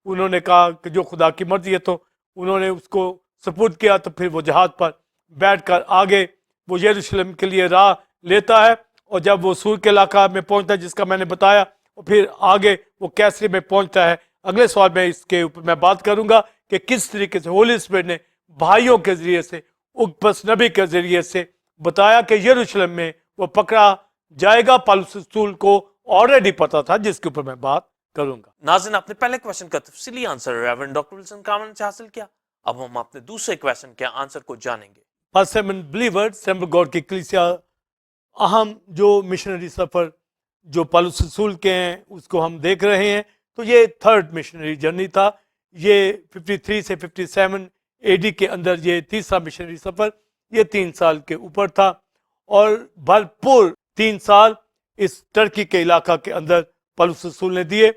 انہوں نے کہا کہ جو خدا کی مرضی ہے, تو انہوں نے اس کو سپرد کیا. تو پھر وہ جہاز پر بیٹھ کر آگے وہ یروشلم کے لیے راہ لیتا ہے, اور جب وہ سور کے علاقہ میں پہنچتا ہے جس کا میں نے بتایا, اور پھر آگے وہ کیسری میں پہنچتا ہے. اگلے سوال میں اس کے اوپر میں بات کروں گا کہ کس طریقے سے ہولی اسپرٹ نے بھائیوں کے ذریعے سے, اگبس نبی کے ذریعے سے بتایا کہ یروشلم میں وہ پکڑا جائے گا. پولس رسول کو آلریڈی پتا تھا, جس کے اوپر میں بات کروں گا. ناظرین, آپ نے پہلے کویشچن کا تفصیلی آنسر ریورنڈ ڈاکٹر ولسن کامرن سے حاصل کیا. اب ہم اپنے دوسرے کویشچن کے آنسر کو جانیں گے. سیون بلیورز, اسمبلی گاڈ کی کلیسیا اہم جو مشنری سفر جو پالوس رسول کے ہیں اس کو ہم دیکھ رہے ہیں. تو یہ تھرڈ مشنری جرنی تھا. یہ 53 سے 57 اے ڈی کے اندر یہ تیسرا مشنری سفر، یہ 3 سال کے اوپر تھا. اور بھرپور 3 سال اس ٹرکی کے علاقہ کے اندر پالوس رسول نے دیے.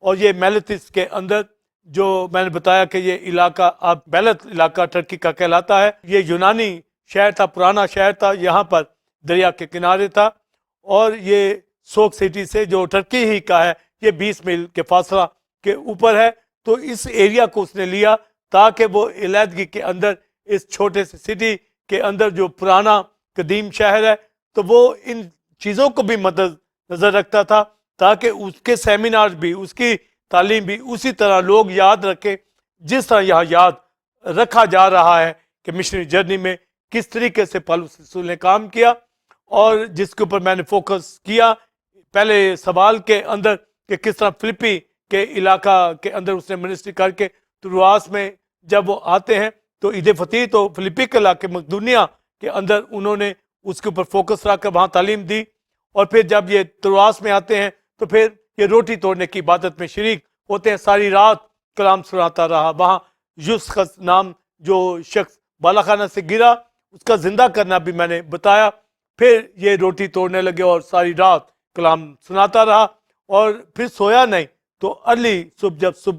اور یہ میلتس کے اندر جو میں نے بتایا کہ یہ علاقہ اب بیلت علاقہ ٹرکی کا کہلاتا ہے، یہ یونانی شہر تھا، پرانا شہر تھا، یہاں پر دریا کے کنارے تھا. اور یہ سوک سٹی سے جو ٹرکی ہی کا ہے یہ 20 میل کے فاصلہ کے اوپر ہے. تو اس ایریا کو اس نے لیا تاکہ وہ علیحدگی کے اندر اس چھوٹے سے سٹی کے اندر جو پرانا قدیم شہر ہے تو وہ ان چیزوں کو بھی مد نظر رکھتا تھا تاکہ اس کے سیمینار بھی، اس کی تعلیم بھی اسی طرح لوگ یاد رکھیں جس طرح یہاں یاد رکھا جا رہا ہے کہ مشنری جرنی میں کس طریقے سے پالوس رسول نے کام کیا. اور جس کے اوپر میں نے فوکس کیا پہلے سوال کے اندر کہ کس طرح فلپی کے علاقہ کے اندر اس نے منسٹری کر کے ترواس میں جب وہ آتے ہیں تو عید فتح تو فلپی کے علاقے مقدونیہ کے اندر انہوں نے اس کے اوپر فوکس رکھ کر وہاں تعلیم دی. اور پھر جب یہ ترواس میں آتے ہیں تو پھر یہ روٹی توڑنے کی عبادت میں شریک ہوتے ہیں. ساری رات کلام سناتا رہا. وہاں یوسخس نام جو شخص بالاخانہ سے گرا اس کا زندہ کرنا بھی میں نے بتایا. پھر یہ روٹی توڑنے لگے اور ساری رات کلام سناتا رہا اور پھر سویا نہیں. تو ارلی صبح جب صبح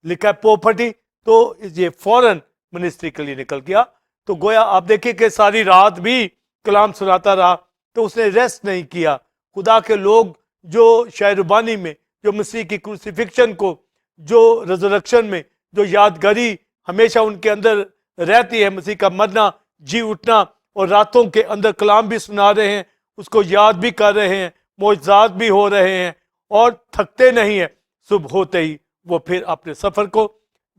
لکھا پو پھٹی تو یہ فوراً منسٹری کے لیے نکل گیا. تو گویا آپ دیکھیں کہ ساری رات بھی کلام سناتا رہا. تو اس نے ریسٹ نہیں کیا. خدا کے لوگ جو شاعربانی میں، جو مسیح کی کروسیفکشن کو، جو ریزریکشن میں جو یادگاری ہمیشہ ان کے اندر رہتی ہے، مسیح کا مرنا، جی اٹھنا، اور راتوں کے اندر کلام بھی سنا رہے ہیں، اس کو یاد بھی کر رہے ہیں، معجزات بھی ہو رہے ہیں اور تھکتے نہیں ہیں. صبح ہوتے ہی وہ پھر اپنے سفر کو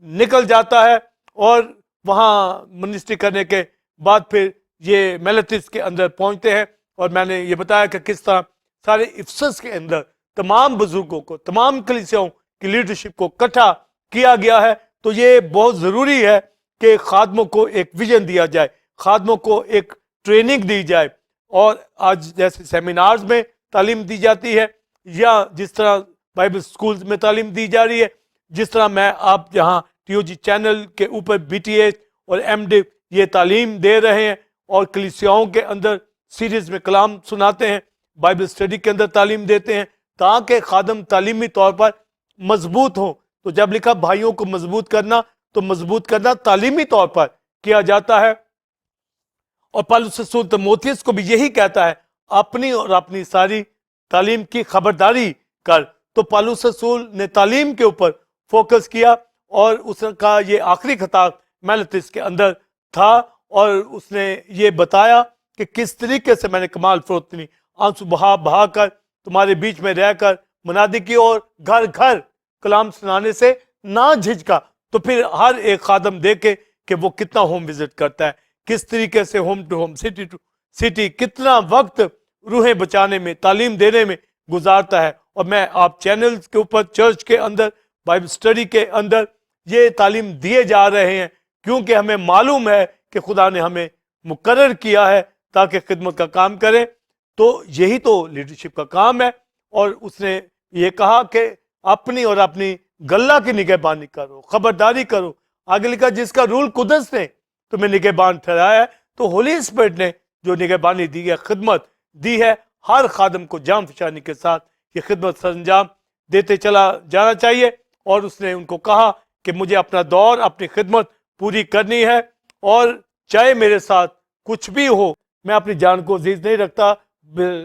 نکل جاتا ہے اور وہاں منسٹری کرنے کے بعد پھر یہ میلتس کے اندر پہنچتے ہیں. اور میں نے یہ بتایا کہ کس طرح سارے افسس کے اندر تمام بزرگوں کو، تمام کلیسیاؤں کی لیڈرشپ کو اکٹھا کیا گیا ہے. تو یہ بہت ضروری ہے کہ خادموں کو ایک ویژن دیا جائے، خادموں کو ایک ٹریننگ دی جائے. اور آج جیسے سیمینارز میں تعلیم دی جاتی ہے یا جس طرح بائبل سکولز میں تعلیم دی جا رہی ہے، جس طرح میں آپ یہاں ٹی او جی چینل کے اوپر بی ٹی ایچ اور ایم ڈی یہ تعلیم دے رہے ہیں اور کلیسیاؤں کے اندر سیریز میں کلام سناتے ہیں، بائبل اسٹڈی کے اندر تعلیم دیتے ہیں تاکہ خادم تعلیمی طور پر مضبوط ہوں. تو جب لکھا بھائیوں کو مضبوط کرنا، تو مضبوط کرنا تعلیمی طور پر کیا جاتا ہے. اور پالوس رسول تیموتھیوس کو بھی یہی کہتا ہے اپنی اور اپنی ساری تعلیم کی خبرداری کر. تو پالوس رسول نے تعلیم کے اوپر فوکس کیا اور اس کا یہ آخری خطاب میلتس کے اندر تھا اور اس نے یہ بتایا کہ کس طریقے سے میں نے کمال فروتنی آنسو بہا بہا کر تمہارے بیچ میں رہ کر منادی کی اور گھر گھر کلام سنانے سے نہ جھجکا. تو پھر ہر ایک خادم دیکھے کہ وہ کتنا ہوم وزٹ کرتا ہے، کس طریقے سے home to home, city to city کتنا وقت روحیں بچانے میں، تعلیم دینے میں گزارتا ہے. اور میں آپ چینلز کے اوپر، چرچ کے اندر، بائبل اسٹڈی کے اندر یہ تعلیم دیے جا رہے ہیں کیونکہ ہمیں معلوم ہے کہ خدا نے ہمیں مقرر کیا ہے تاکہ خدمت کا کام کریں. تو یہی تو لیڈرشپ کا کام ہے. اور اس نے یہ کہا کہ اپنی اور اپنی گلہ کی نگہبانی کرو، خبرداری کرو. آگے لکھا جس کا رول قدس نے تمہیں نگہبان ٹھہرایا ہے. تو ہولی اسپرٹ نے جو نگہبانی دی ہے، خدمت دی ہے، ہر خادم کو جام فشانی کے ساتھ یہ خدمت سر انجام دیتے چلا جانا چاہیے. اور اس نے ان کو کہا کہ مجھے اپنا دور، اپنی خدمت پوری کرنی ہے اور چاہے میرے ساتھ کچھ بھی ہو میں اپنی جان کو عزیز نہیں رکھتا،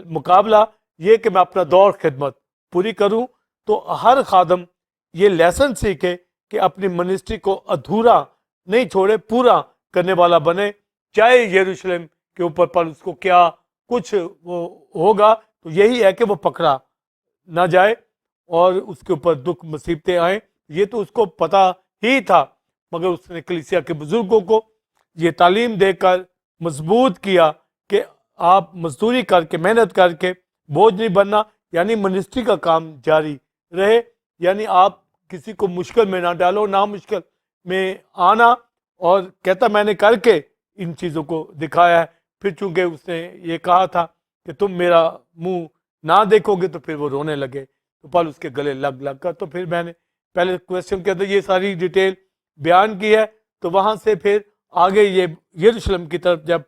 مقابلہ یہ کہ میں اپنا دور خدمت پوری کروں. تو ہر خادم یہ لیسن سیکھے کہ اپنی منسٹری کو ادھورا نہیں چھوڑے، پورا کرنے والا بنے. چاہے یروشلم کے اوپر پالوس کو کیا کچھ وہ ہوگا تو یہی ہے کہ وہ پکڑا نہ جائے اور اس کے اوپر دکھ مصیبتیں آئیں. یہ تو اس کو پتہ ہی تھا، مگر اس نے کلیسیا کے بزرگوں کو یہ تعلیم دے کر مضبوط کیا کہ آپ مزدوری کر کے، محنت کر کے بوجھ نہیں بننا، یعنی منسٹری کا کام جاری رہے. یعنی آپ کسی کو مشکل میں نہ ڈالو، نہ مشکل میں آنا. اور کہتا میں نے کر کے ان چیزوں کو دکھایا ہے. پھر چونکہ اس نے یہ کہا تھا کہ تم میرا منہ نہ دیکھو گے تو پھر وہ رونے لگے. تو پالوس کے گلے لگ کر, تو پھر میں نے پہلے کویسچن کے اندر یہ ساری ڈیٹیل بیان کی ہے. تو وہاں سے پھر آگے یہ یروشلم کی طرف جب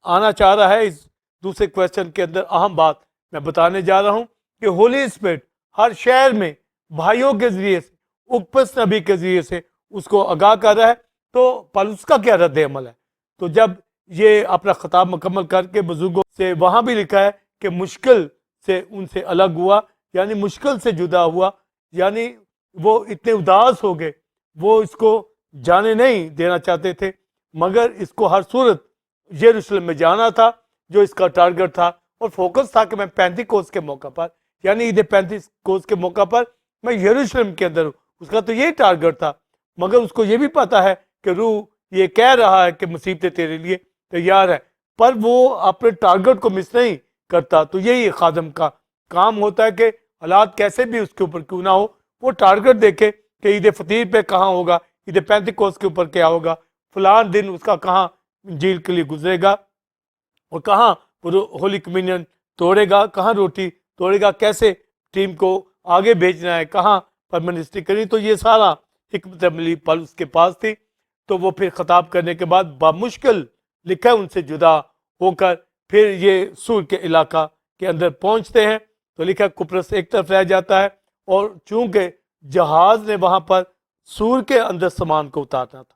آنا چاہ رہا ہے, اس دوسرے کویسچن کے اندر اہم بات میں بتانے جا رہا ہوں کہ ہولی اسپرٹ ہر شہر میں بھائیوں کے ذریعے سے, اکپس نبی کے ذریعے سے اس کو آگاہ کر رہا ہے. تو پالوس کا کیا رد عمل ہے؟ تو جب یہ اپنا خطاب مکمل کر کے بزرگوں سے, وہاں بھی لکھا ہے کہ مشکل سے ان سے الگ ہوا, یعنی مشکل سے جدا ہوا, یعنی وہ اتنے اداس ہو گئے, وہ اس کو جانے نہیں دینا چاہتے تھے, مگر اس کو ہر صورت یروشلم میں جانا تھا, جو اس کا ٹارگٹ تھا اور فوکس تھا کہ میں پینتیکوس کے موقع پر, یعنی عید پینتیکوس کے موقع پر میں یروشلم کے اندر ہوں. اس کا تو یہی ٹارگٹ تھا, مگر اس کو یہ بھی پتا ہے کہ روح یہ کہہ رہا ہے کہ مصیبتیں تیرے لیے تیار ہے, پر وہ اپنے ٹارگٹ کو مس نہیں کرتا. تو یہی خادم کا کام ہوتا ہے کہ حالات کیسے بھی اس کے اوپر کیوں نہ ہو, وہ ٹارگٹ دیکھے کہ عید فطیر پہ کہاں ہوگا, عید پینتیکوس کے اوپر کیا ہوگا, فلان دن اس کا کہاں انجیل کے لیے گزرے گا, اور کہاں ہولی کمیونین توڑے گا, کہاں روٹی توڑے گا, کیسے ٹیم کو آگے بھیجنا ہے, کہاں پر منسٹری کرنی. تو یہ سارا حکمت عملی پالوس کے پاس تھی. تو وہ پھر خطاب کرنے کے بعد بامشکل لکھا ہے ان سے جدا ہو کر پھر یہ سور کے علاقہ کے اندر پہنچتے ہیں. تو لکھا کپرس ایک طرف رہ جاتا ہے, اور چونکہ جہاز نے وہاں پر سور کے اندر سامان کو اتارنا تھا,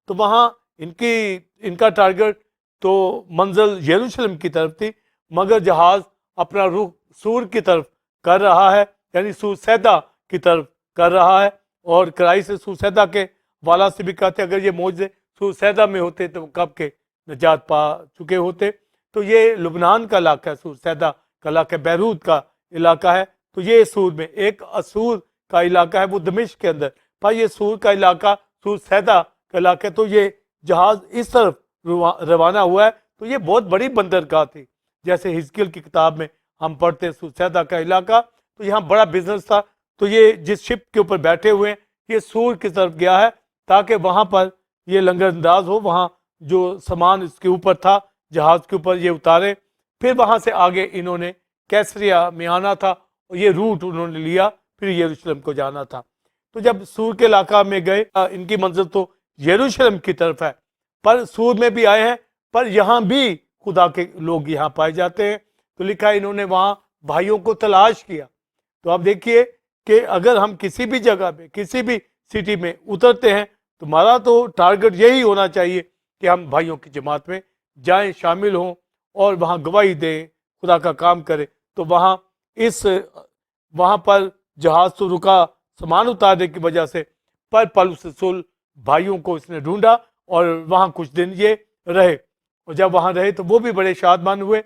تو وہاں ان کا ٹارگٹ تو منزل یروشلم کی طرف تھی, مگر جہاز اپنا رخ سور کی طرف کر رہا ہے, یعنی سور سیدا کی طرف کر رہا ہے. اور کرائی سے سور سیدا کے والا سے بھی کہتے اگر یہ معجزے سور سیدا میں ہوتے تو کب کے نجات پا چکے ہوتے. تو یہ لبنان کا علاقہ ہے, سور سیدا کا علاقہ, بیروت کا علاقہ ہے. تو یہ سور میں ایک اسور کا علاقہ ہے, وہ دمشق کے اندر, پر یہ سور کا علاقہ سور سیدا کا علاقہ. تو یہ جہاز اس طرف روانہ ہوا ہے. تو یہ بہت بڑی بندرگاہ تھی, جیسے حزقیل کی کتاب میں ہم پڑھتے ہیں سور سیدا کا علاقہ. تو یہاں بڑا بزنس تھا. تو یہ جس شپ کے اوپر بیٹھے ہوئے ہیں یہ سور کی طرف گیا ہے, تاکہ وہاں پر یہ لنگر انداز ہو, وہاں جو سامان اس کے اوپر تھا جہاز کے اوپر یہ اتارے. پھر وہاں سے آگے انہوں نے کیسریا میں آنا تھا, اور یہ روٹ انہوں نے لیا, پھر یروشلم کو جانا تھا. تو جب سور کے علاقہ میں گئے, ان کی منزل تو یروشلم کی طرف ہے, پر سور میں بھی آئے ہیں, پر یہاں بھی خدا کے لوگ یہاں پائے جاتے ہیں. تو لکھا ہے انہوں نے وہاں بھائیوں کو تلاش کیا. تو آپ دیکھیے کہ اگر ہم کسی بھی جگہ پہ کسی بھی سٹی میں اترتے ہیں تو ہمارا تو ٹارگٹ یہی ہونا چاہیے کہ ہم بھائیوں کی جماعت میں جائیں, شامل ہوں, اور وہاں گواہی دیں, خدا کا کام کرے. تو وہاں پر جہاز تو رکا سامان اتارنے کی وجہ سے, پر پالوس رسول بھائیوں کو اس نے ڈھونڈا اور وہاں کچھ دن یہ رہے. اور جب وہاں رہے تو وہ بھی بڑے شادمان ہوئے,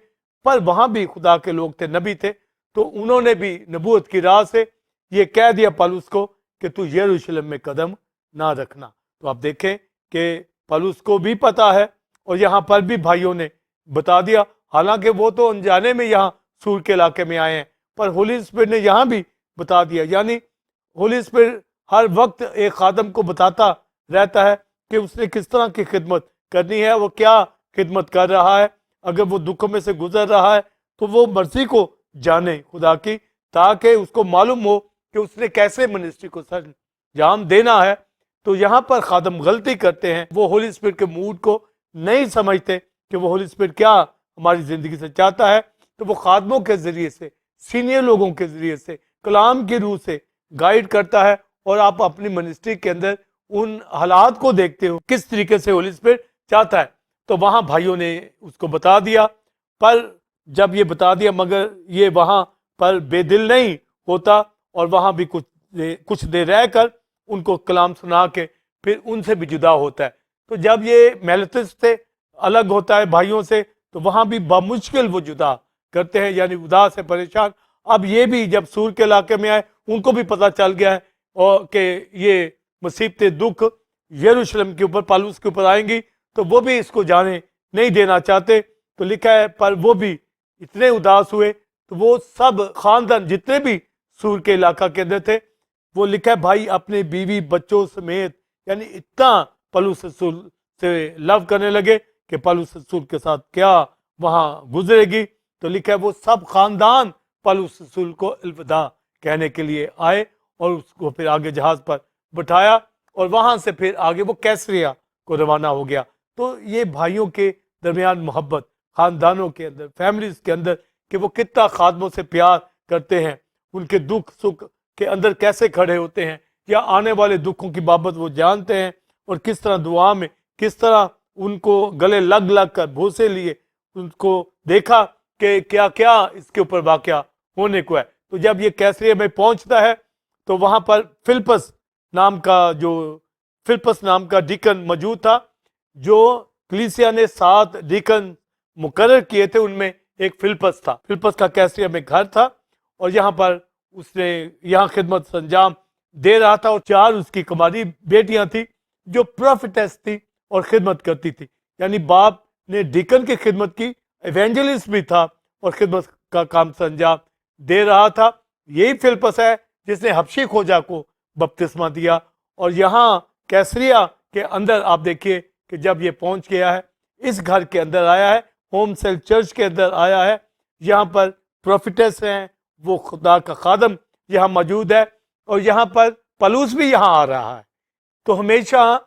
پر وہاں بھی خدا کے لوگ تھے, نبی تھے. تو انہوں نے بھی نبوت کی راہ سے یہ کہہ دیا پالوس کو کہ تو یروشلم میں قدم نہ رکھنا. تو آپ دیکھیں کہ پالوس کو بھی پتا ہے, اور یہاں پر بھی بھائیوں نے بتا دیا, حالانکہ وہ تو انجانے میں یہاں سور کے علاقے میں آئے ہیں, پر ہولی اسپرٹ نے یہاں بھی بتا دیا. یعنی ہولی اسپرٹ ہر وقت ایک خادم کو بتاتا رہتا ہے کہ اس نے کس طرح کی خدمت کرنی ہے, وہ کیا خدمت کر رہا ہے. اگر وہ دکھوں میں سے گزر رہا ہے تو وہ مرضی کو جانے خدا کی, تاکہ اس کو معلوم ہو کہ اس نے کیسے منسٹری کو سر انجام دینا ہے. تو یہاں پر خادم غلطی کرتے ہیں, وہ ہولی اسپرٹ کے موڈ کو نہیں سمجھتے کہ وہ ہولی اسپرٹ کیا ہماری زندگی سے چاہتا ہے. تو وہ خادموں کے ذریعے سے, سینئر لوگوں کے ذریعے سے, کلام کی روح سے گائیڈ کرتا ہے. اور آپ اپنی منسٹری کے اندر ان حالات کو دیکھتے ہو کس طریقے سے ہولی اسپرٹ چاہتا ہے. تو وہاں بھائیوں نے اس کو بتا دیا, پر جب یہ بتا دیا مگر یہ وہاں پر بے دل نہیں ہوتا, اور وہاں بھی کچھ دیر رہ کر ان کو کلام سنا کے پھر ان سے بھی جدا ہوتا ہے. تو جب یہ میلتس سے الگ ہوتا ہے بھائیوں سے, تو وہاں بھی بمشکل وہ جدا کرتے ہیں, یعنی اداس سے پریشان. اب یہ بھی جب سور کے علاقے میں آئے, ان کو بھی پتہ چل گیا ہے اور کہ یہ مصیبتیں دکھ یروشلم کے اوپر, پالوس کے اوپر آئیں گی, تو وہ بھی اس کو جانے نہیں دینا چاہتے. تو لکھا ہے پر وہ بھی اتنے اداس ہوئے, تو وہ سب خاندان جتنے بھی سور کے علاقہ کے اندر تھے, وہ لکھا ہے بھائی اپنے بیوی بچوں سمیت, یعنی اتنا پالوس رسول سے لو کرنے لگے کہ پالوس رسول کے ساتھ کیا وہاں گزرے گی. تو لکھا ہے وہ سب خاندان پالوس رسول کو الوداع کہنے کے لیے آئے اور اس کو پھر آگے جہاز پر بٹھایا اور وہاں سے پھر آگے وہ کیسریا کو روانہ ہو گیا. تو یہ بھائیوں کے درمیان محبت، خاندانوں کے اندر، فیملیز کے اندر، کہ وہ کتنا خادموں سے پیار کرتے ہیں، ان کے دکھ سکھ کے اندر کیسے کھڑے ہوتے ہیں، یا آنے والے دکھوں کی بابت وہ جانتے ہیں، اور کس طرح دعا میں کس طرح ان کو گلے لگ لگ کر بوسے لیے، ان کو دیکھا کہ کیا کیا اس کے اوپر واقعہ ہونے کو ہے. تو جب یہ کیسریا میں پہنچتا ہے تو وہاں پر فلپس نام کا ڈیکن موجود تھا. جو کلیسیا نے 7 ڈیکن مقرر کیے تھے، ان میں ایک فلپس تھا. فلپس کا کیسریا میں گھر تھا اور یہاں پر اس نے یہاں خدمت انجام دے رہا تھا. اور 4 اس کی کماری بیٹیاں تھیں جو پروفیٹس تھی اور خدمت کرتی تھی. یعنی باپ نے ڈیکن کی خدمت کی، ایونجلسٹ بھی تھا اور خدمت کا کام انجام دے رہا تھا. یہی فلپس ہے جس نے حبشی کھوجا کو بپتسمہ دیا. اور یہاں کیسریا کے اندر آپ دیکھیے کہ جب یہ پہنچ گیا ہے، اس گھر کے اندر آیا ہے، ہوم سیل چرچ کے اندر آیا ہے. یہاں پر پروفیٹس ہیں، وہ خدا کا خادم یہاں موجود ہے، اور یہاں پر پلوس بھی یہاں آ رہا ہے. تو ہمیشہ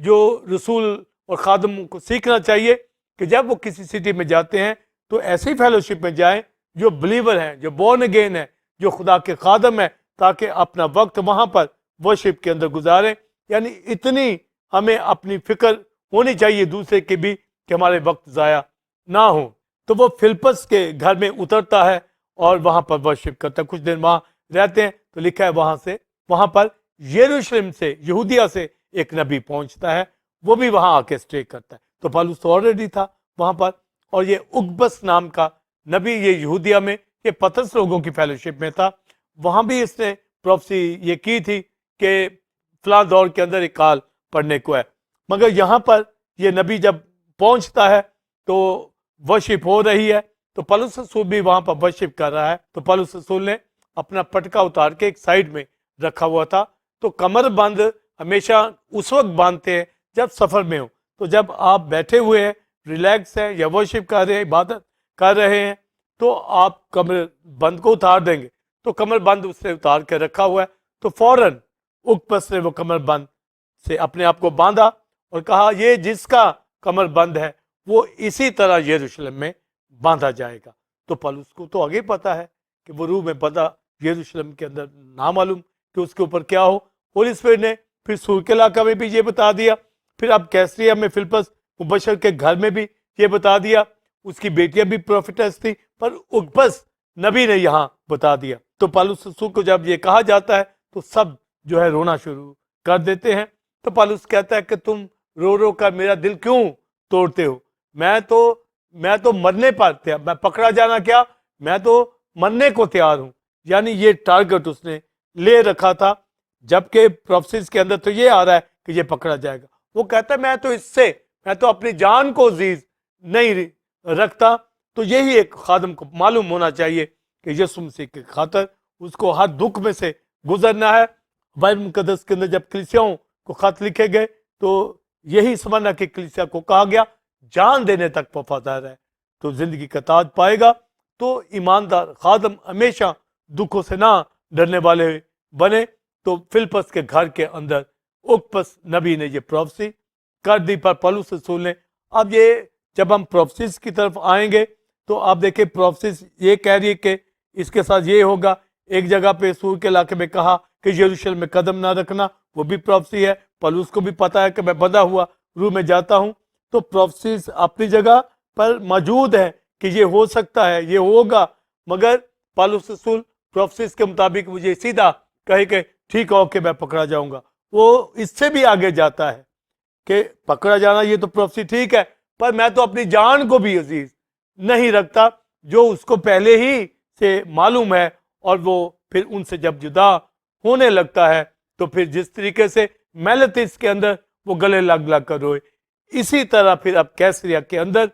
جو رسول اور خادم کو سیکھنا چاہیے کہ جب وہ کسی سٹی میں جاتے ہیں تو ایسی فیلوشپ میں جائیں جو بلیور ہیں، جو بورن اگین ہیں، جو خدا کے خادم ہیں، تاکہ اپنا وقت وہاں پر ورشپ کے اندر گزاریں. یعنی اتنی ہمیں اپنی فکر ہونی چاہیے دوسرے کی بھی کہ ہمارے وقت ضائع نہ ہو. تو وہ فلپس کے گھر میں اترتا ہے اور وہاں پر ورشپ کرتا ہے. کچھ دن وہاں رہتے ہیں تو لکھا ہے وہاں پر یروشلم سے، یہودیہ سے ایک نبی پہنچتا ہے، وہ بھی وہاں آ کے اسٹے کرتا ہے. تو پالوس تو آلریڈی تھا وہاں پر. اور یہ اگبس نام کا نبی، یہ یہودیہ میں، یہ پترس لوگوں کی فیلوشپ میں تھا. وہاں بھی اس نے پروفیسی یہ کی تھی کہ فلاں دور کے اندر ایک کال پڑھنے کو ہے. مگر یہاں پر یہ نبی جب پہنچتا ہے تو ورشپ ہو رہی ہے، تو پالوس رسول بھی وہاں پر ورشپ کر رہا ہے. تو پالوس رسول نے اپنا پٹکا اتار کے ایک سائڈ میں رکھا ہوا تھا. تو کمر بند ہمیشہ اس وقت باندھتے ہیں جب سفر میں ہو. تو جب آپ بیٹھے ہوئے ہیں، ریلیکس ہیں، یا ورشپ کر رہے ہیں، عبادت کر رہے ہیں، تو آپ کمر بند کو اتار دیں گے. تو کمر بند اس نے اتار کے رکھا ہوا ہے. تو فوراً اگبس نے وہ کمر بند سے اپنے آپ کو باندھا اور کہا یہ جس کا کمر بند ہے وہ اسی طرح یروشلم میں باندھا جائے گا. تو پالوس کو تو آگے پتا ہے کہ وہ روح میں پتا یروشلم کے اندر نامعلوم کہ اس کے اوپر کیا ہو. ہولی اسپرٹ نے پھر سور کے علاقہ میں بھی یہ بتا دیا، پھر اب کیسریا میں فلپس مبشر کے گھر میں بھی یہ بتا دیا. اس کی بیٹیاں بھی پروفیٹس تھی، پر اگبس نبی نے یہاں بتا دیا. تو پالوس رسول کو جب یہ کہا جاتا ہے تو سب جو ہے رونا شروع کر دیتے ہیں. تو پالوس کہتا ہے کہ تم رو رو کر میرا دل کیوں توڑتے ہو؟ میں تو مرنے پر تھا، میں پکڑا جانا کیا، میں تو مرنے کو تیار ہوں. یعنی یہ ٹارگٹ اس نے لے رکھا تھا، جبکہ پروفیسیز کے اندر تو یہ آ رہا ہے کہ یہ پکڑا جائے گا. وہ کہتا ہے میں تو اپنی جان کو عزیز نہیں رکھتا. تو یہی ایک خادم کو معلوم ہونا چاہیے کہ یسوع مسیح کی خاطر اس کو ہر دکھ میں سے گزرنا ہے. بائبل مقدس کے اندر جب کلیسیاؤں کو خط لکھے گئے تو یہی سمجھنا کہ کلیسیا کو کہا گیا جان دینے تک وفادار ہے تو زندگی کا تاج پائے گا. تو ایماندار خادم ہمیشہ دکھوں سے نہ ڈرنے والے بنے. تو فلپس کے گھر کے اندر اگبس نبی نے یہ پروفیسی کر دی پر پالوس رسول نے. اب یہ جب ہم پروفیسیز کی طرف آئیں گے تو آپ دیکھیں پروفیسیز یہ کہہ رہی ہے کہ اس کے ساتھ یہ ہوگا. ایک جگہ پہ سور کے علاقے میں کہا کہ یروشلم میں قدم نہ رکھنا، وہ بھی پروفیسی ہے. پالوس کو بھی پتا ہے کہ میں بندھا ہوا روح میں جاتا ہوں. تو پروفیسیز اپنی جگہ پر موجود ہے کہ یہ ہو سکتا ہے، یہ ہوگا. مگر پالوس رسول پروفیسیز کے مطابق مجھے سیدھا کہے کہ ٹھیک ہو کہ میں پکڑا جاؤں گا. وہ اس سے بھی آگے جاتا ہے کہ پکڑا جانا یہ تو پروفیسی ٹھیک ہے، پر میں تو اپنی جان کو بھی عزیز نہیں رکھتا، جو اس کو پہلے ہی سے معلوم ہے. اور وہ پھر ان سے جب جدا ہونے لگتا ہے تو پھر جس طریقے سے میلتس کے اندر وہ گلے لگ لگ کر روئے، اسی طرح پھر اب کیسریا کے اندر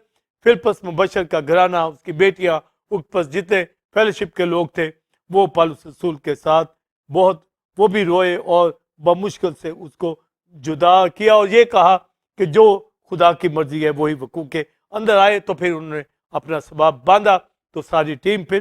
فلپس مبشر کا گھرانہ، اس کی بیٹیاں، اگبس جتنے فیلوشپ کے لوگ تھے، وہ پالوس رسول کے ساتھ بہت وہ بھی روئے اور بمشکل سے اس کو جدا کیا اور یہ کہا کہ جو خدا کی مرضی ہے وہی وقوع کے اندر آئے. تو پھر انہوں نے اپنا سباب باندھا. تو ساری ٹیم پھر